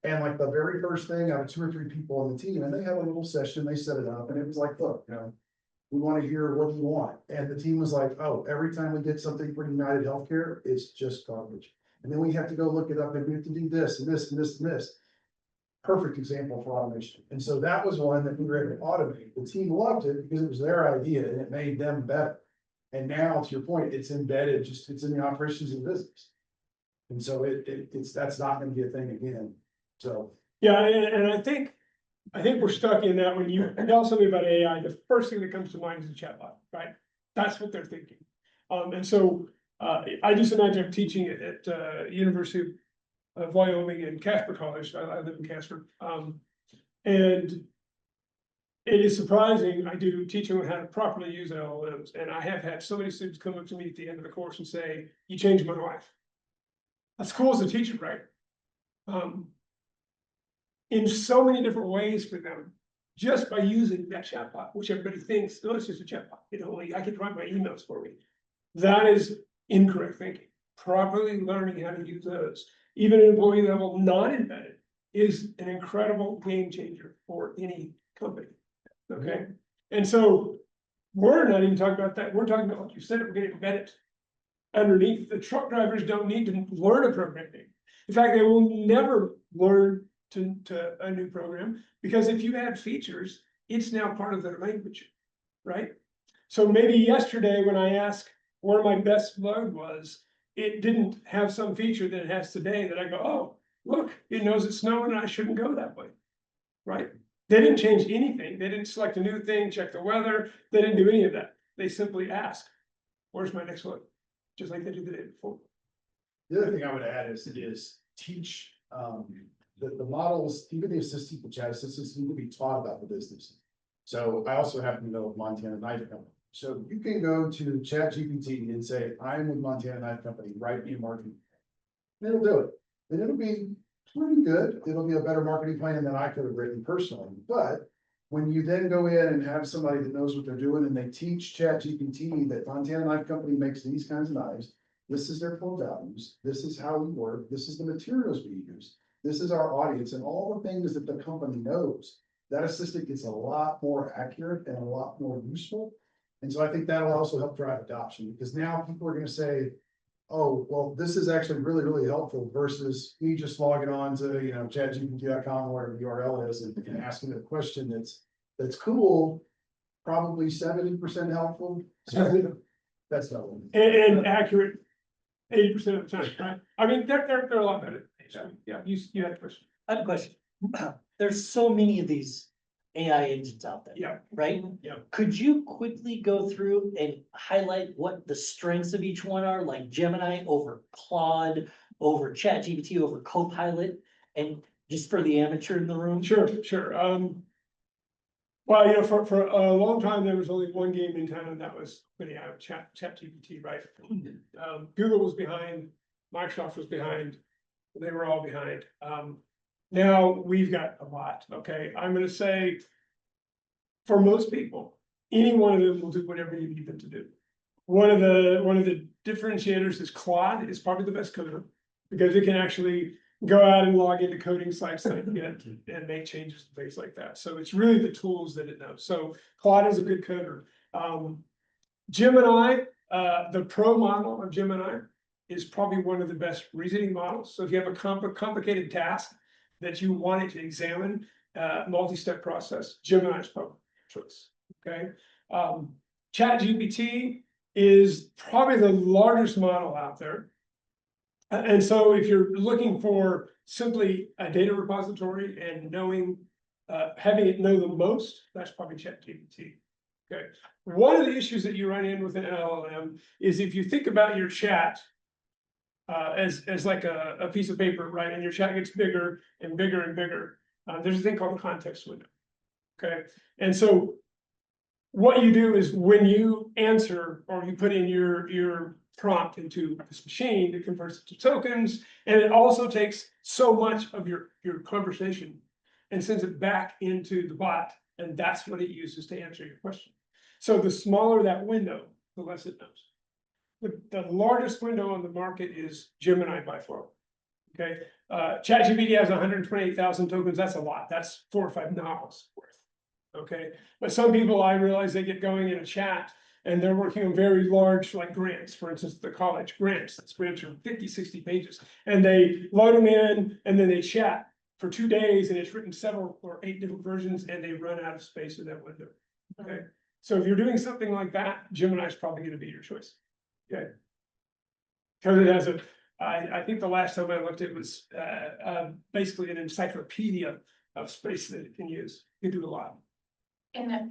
And like the very first thing, out of 2 or 3 people on the team, and they had a little session, they set it up, and it was like, look, we want to hear what you want. And the team was like, oh, every time we get something from United Healthcare, it's just garbage. And then we have to go look it up, and we have to do this and this and this and this. Perfect example for automation. And so that was one that we were able to automate. The team loved it because it was their idea and it made them better. And now, to your point, it's embedded, it's in the operations of the business. And so that's not going to be a thing again. So.
Yeah, and I think we're stuck in that when you tell somebody about AI, the first thing that comes to mind is a chatbot, right? That's what they're thinking. And so I just imagine I'm teaching at University of Wyoming and Casper College. I live in Casper. And it is surprising. I do teach them how to properly use LLMs. And I have had so many students come up to me at the end of the course and say, you changed my life. That's cool as a teacher, right? In so many different ways for them, just by using that chatbot, which everybody thinks, oh, it's just a chatbot. I can write my emails for me. That is incorrect thinking. Properly learning how to use those, even at employee level, not embedded, is an incredible game changer for any company. Okay. And so we're not even talking about that. We're talking about, like you said, we're going to embed it underneath. The truck drivers don't need to learn a programming. In fact, they will never learn to a new program, because if you add features, it's now part of their language, right? So maybe yesterday when I asked where my best load was, it didn't have some feature that it has today that I go, oh, look, it knows it's snowing and I shouldn't go that way, right? They didn't change anything. They didn't select a new thing, check the weather. They didn't do any of that. They simply asked, where's my next load? Just like they did the day before.
The other thing I would add is teach, the models, even the assistant, the chat assistants need to be taught about the business. So I also happen to know of Montana Knife Company. So you can go to ChatGPT and say, I'm with Montana Knife Company, write me a marketing. plan." It'll do it, and it'll be pretty good. It'll be a better marketing plan than I could have written personally, but when you then go in and have somebody that knows what they're doing and they teach ChatGPT that Montana Knife Company makes these kinds of knives, this is their core values, this is how we work, this is the materials we use, this is our audience, and all the things that the company knows, that assistant gets a lot more accurate and a lot more useful. And so I think that'll also help drive adoption, because now people are gonna say, oh, well, this is actually really, really helpful versus me just logging on to, chatgpt.com, whatever the URL is, and asking a question that's cool, probably 70% helpful. So that's not one.
And accurate 80% of the time, right? I mean, they're a lot better. Yeah, you had a question.
I have a question. There's so many of these AI agents out there.
Yeah.
Right?
Yeah.
Could you quickly go through and highlight what the strengths of each one are, like Gemini over Claude, over ChatGPT, over Copilot, and just for the amateur in the room?
Sure. Well, for a long time, there was only one game in town, and that was ChatGPT, right? Google was behind, Microsoft was behind, they were all behind. Now we've got a lot, okay? I'm gonna say, for most people, any one of them will do whatever you need them to do. One of the differentiators is Claude is probably the best coder, because it can actually go out and log into coding sites and make changes and things like that. So it's really the tools that it knows. So Claude is a good coder. Gemini, the pro model of Gemini is probably one of the best reasoning models. So if you have a complicated task that you want it to examine, multi-step process, Gemini's probably your choice, okay? ChatGPT is probably the largest model out there. And so if you're looking for simply a data repository and knowing, having it know the most, that's probably ChatGPT. Okay, one of the issues that you run in with an LLM is if you think about your chat as like a piece of paper, right? And your chat gets bigger and bigger and bigger. There's a thing called the context window. Okay, and so what you do is when you answer or you put in your prompt into this machine, it converts it to tokens, and it also takes so much of your conversation and sends it back into the bot, and that's what it uses to answer your question. So the smaller that window, the less it knows. The largest window on the market is Gemini by far. Okay, ChatGPT has 128,000 tokens. That's a lot. That's 4 or 5 novels worth. Okay, but some people, I realize, they get going in a chat and they're working on very large, like grants, for instance, the college grants. That's grants are 50, 60 pages, and they load them in and then they chat for 2 days, and it's written 7 or 8 different versions, and they run out of space in that window. Okay, so if you're doing something like that, Gemini is probably going to be your choice. Okay, because it has I think the last time I looked, it was basically an encyclopedia of space that it can use. You can do a lot.
And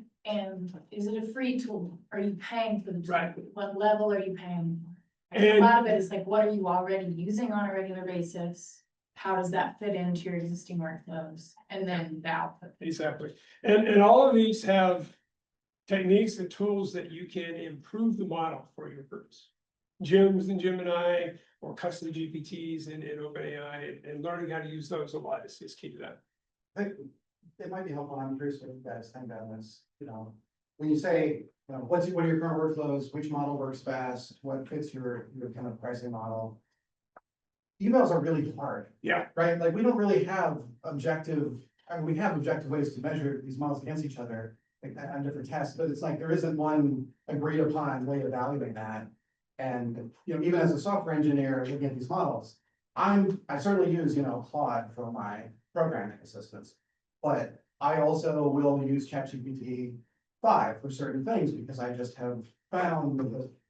is it a free tool? Are you paying for the tool?
Right.
What level are you paying for?
And-
A lot of it is like, what are you already using on a regular basis? How does that fit into your existing workflows? And then the output.
Exactly. And all of these have techniques and tools that you can improve the model for your purpose. Gems and Gemini or custom GPTs in OpenAI, and learning how to use those a lot is key to that.
I think it might be helpful. I'm curious what you guys think on this, when you say, what are your current workflows, which model works best, what fits your kind of pricing model? Emails are really hard.
Yeah.
Right? Like, we don't really have we have objective ways to measure these models against each other, like on different tests, but it's like there isn't one agreed upon way of evaluating that. And, even as a software engineer looking at these models, I certainly use, Claude for my programming assistance, but I also will use ChatGPT 5 for certain things, because I just have found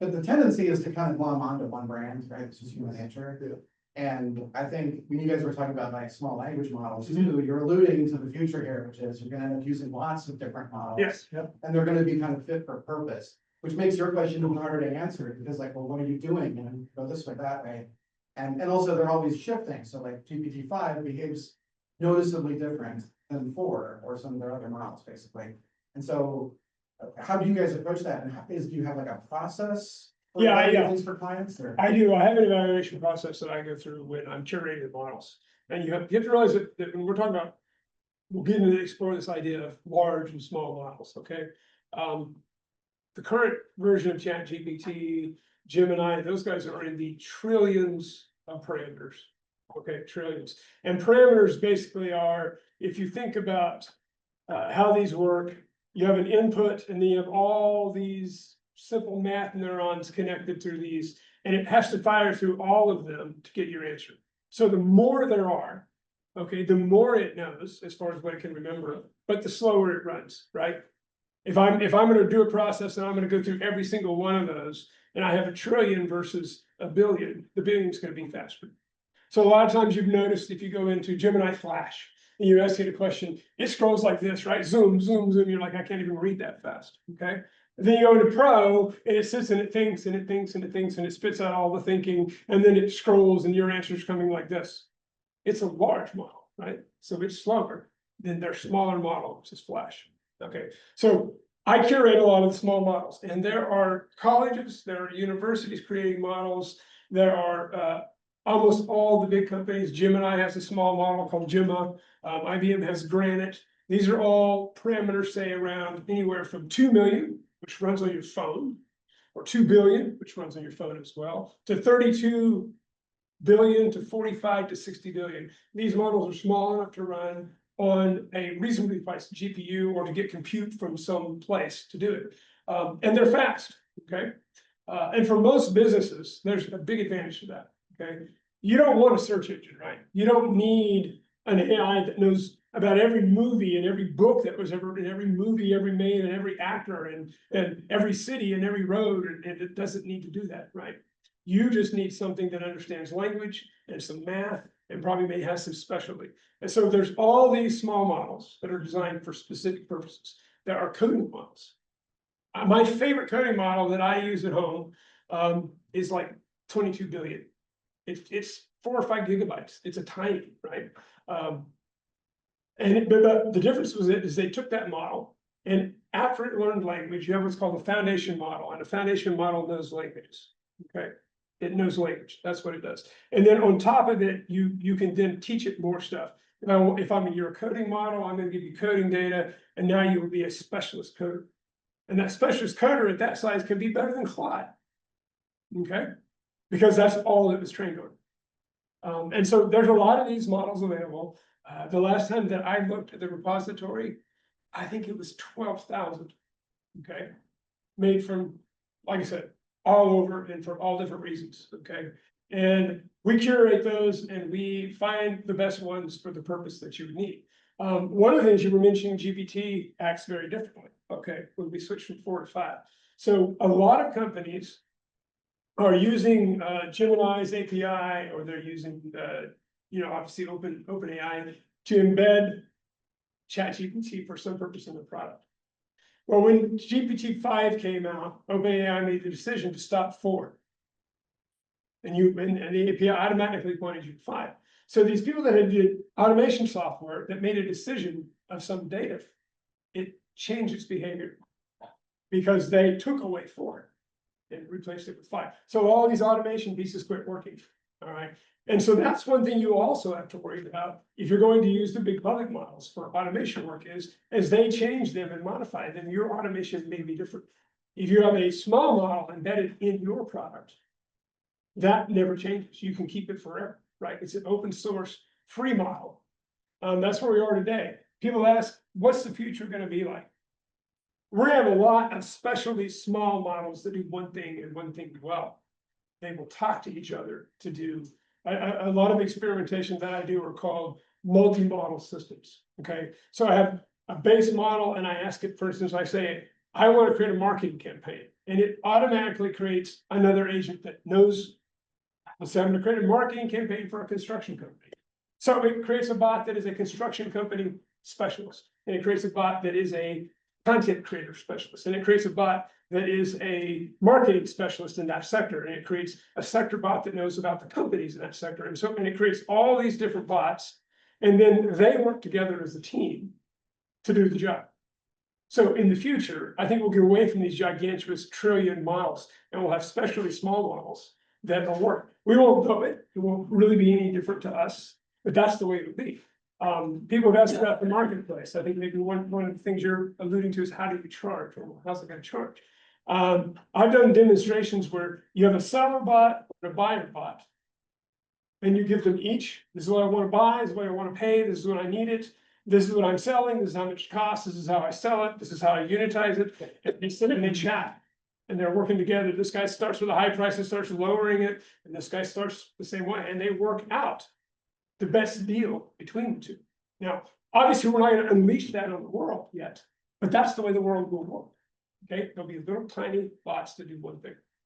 that the tendency is to kind of glom onto one brand, right? It's just human nature.
Yeah.
And I think when you guys were talking about like small language models too, you're alluding to the future here, which is you're gonna end up using lots of different models.
Yes. Yep.
And they're gonna be kind of fit for purpose, which makes your question even harder to answer, because like, well, what are you doing? And go this way, that way. And also they're always shifting, so like GPT-5 behaves noticeably different than 4 or some of their other models, basically. And so how do you guys approach that? And do you have like a process? for
Yeah,
evaluating things for clients or?
I do, I have an evaluation process that I go through when I'm curating the models. And you have to realize that when we're talking about, we'll get into explore this idea of large and small models, okay? The current version of ChatGPT, Gemini, those guys are in the trillions of parameters. Okay, trillions. And parameters basically are, if you think about how these work, you have an input and then you have all these simple math neurons connected through these, and it has to fire through all of them to get your answer. So the more there are, okay, the more it knows as far as what it can remember, but the slower it runs, right? If I'm gonna do a process and I'm gonna go through every single one of those, and I have a trillion versus a billion, the billion's gonna be faster. So a lot of times you've noticed if you go into Gemini Flash and you ask it a question, it scrolls like this, right? Zoom, zoom, zoom. You're like, I can't even read that fast, okay? And then you go into Pro and it sits and it thinks and it thinks and it thinks and it spits out all the thinking, and then it scrolls and your answer's coming like this. It's a large model, right? So it's slower than their smaller model, which is Flash. Okay, so I curate a lot of the small models, and there are colleges, there are universities creating models, there are almost all the big companies. Gemini has a small model called Gemma, IBM has Granite. These are all parameters, say around anywhere from 2 million, which runs on your phone, or 2 billion, which runs on your phone as well, to 32 billion to 45 to 60 billion. These models are small enough to run on a reasonably priced GPU or to get compute from some place to do it. And they're fast, okay? And for most businesses, there's a big advantage to that, okay? You don't want a search engine, right? You don't need an AI that knows about every movie and every book that was ever in every movie ever made and every actor and every city and every road, and it doesn't need to do that, right? You just need something that understands language and some math and probably may have some specialty. And so there's all these small models that are designed for specific purposes. There are coding models. My favorite coding model that I use at home is like 22 billion. It's 4 or 5 gigabytes. It's a tiny, right? But the difference is they took that model, and after it learned language, you have what's called a foundation model, and a foundation model knows languages. Okay, it knows language. That's what it does. And then on top of it, you can then teach it more stuff. If I'm your coding model, I'm going to give you coding data, and now you will be a specialist coder. And that specialist coder at that size can be better than Claude. Okay, because that's all it was trained on. And so there's a lot of these models available. The last time that I looked at the repository, I think it was 12,000. Okay, made from, like I said, all over and for all different reasons. Okay, and we curate those and we find the best ones for the purpose that you would need. One of the things you were mentioning, GPT acts very differently. Okay, when we switch from 4 to 5. So a lot of companies are using Gemini's API, or they're using obviously OpenAI to embed ChatGPT for some purpose in the product. Well, when GPT-5 came out, OpenAI made the decision to stop 4. And the API automatically pointed you to 5. So these people that had did automation software that made a decision of some data, it changed its behavior because they took away 4 and replaced it with 5. So all these automation pieces quit working. All right. And so that's one thing you also have to worry about if you're going to use the big public models for automation work, is as they change them and modify them, your automation may be different. If you have a small model embedded in your product, that never changes. You can keep it forever, right? It's an open source free model. That's where we are today. People ask, what's the future going to be like? We're gonna have a lot of specialty small models that do one thing and one thing well. They will talk to each other to do a lot of experimentation that I do are called multi-model systems. Okay, so I have a base model and I ask it, for instance, I say, I want to create a marketing campaign, and it automatically creates another agent that knows, let's say I'm going to create a marketing campaign for a construction company. So it creates a bot that is a construction company specialist, and it creates a bot that is a content creator specialist, and it creates a bot that is a marketing specialist in that sector, and it creates a sector bot that knows about the companies in that sector, and it creates all these different bots. And then they work together as a team to do the job. So in the future, I think we'll get away from these gigantuous trillion models, and we'll have specially small models that will work. We won't know it, it won't really be any different to us, but that's the way it'll be. People have asked about the marketplace. I think maybe one of the things you're alluding to is how do you charge, or how's it gonna charge? I've done demonstrations where you have a seller bot and a buyer bot. And you give them each, this is what I wanna buy, this is what I wanna pay, this is what I need it, this is what I'm selling, this is how much it costs, this is how I sell it, this is how I unitize it, and they sit and they chat. And they're working together, this guy starts with a high price and starts lowering it, and this guy starts the same way, and they work out the best deal between the two. Now, obviously, we're not gonna unleash that on the world yet, but that's the way the world will work. Okay, there'll be little tiny bots to do one thing.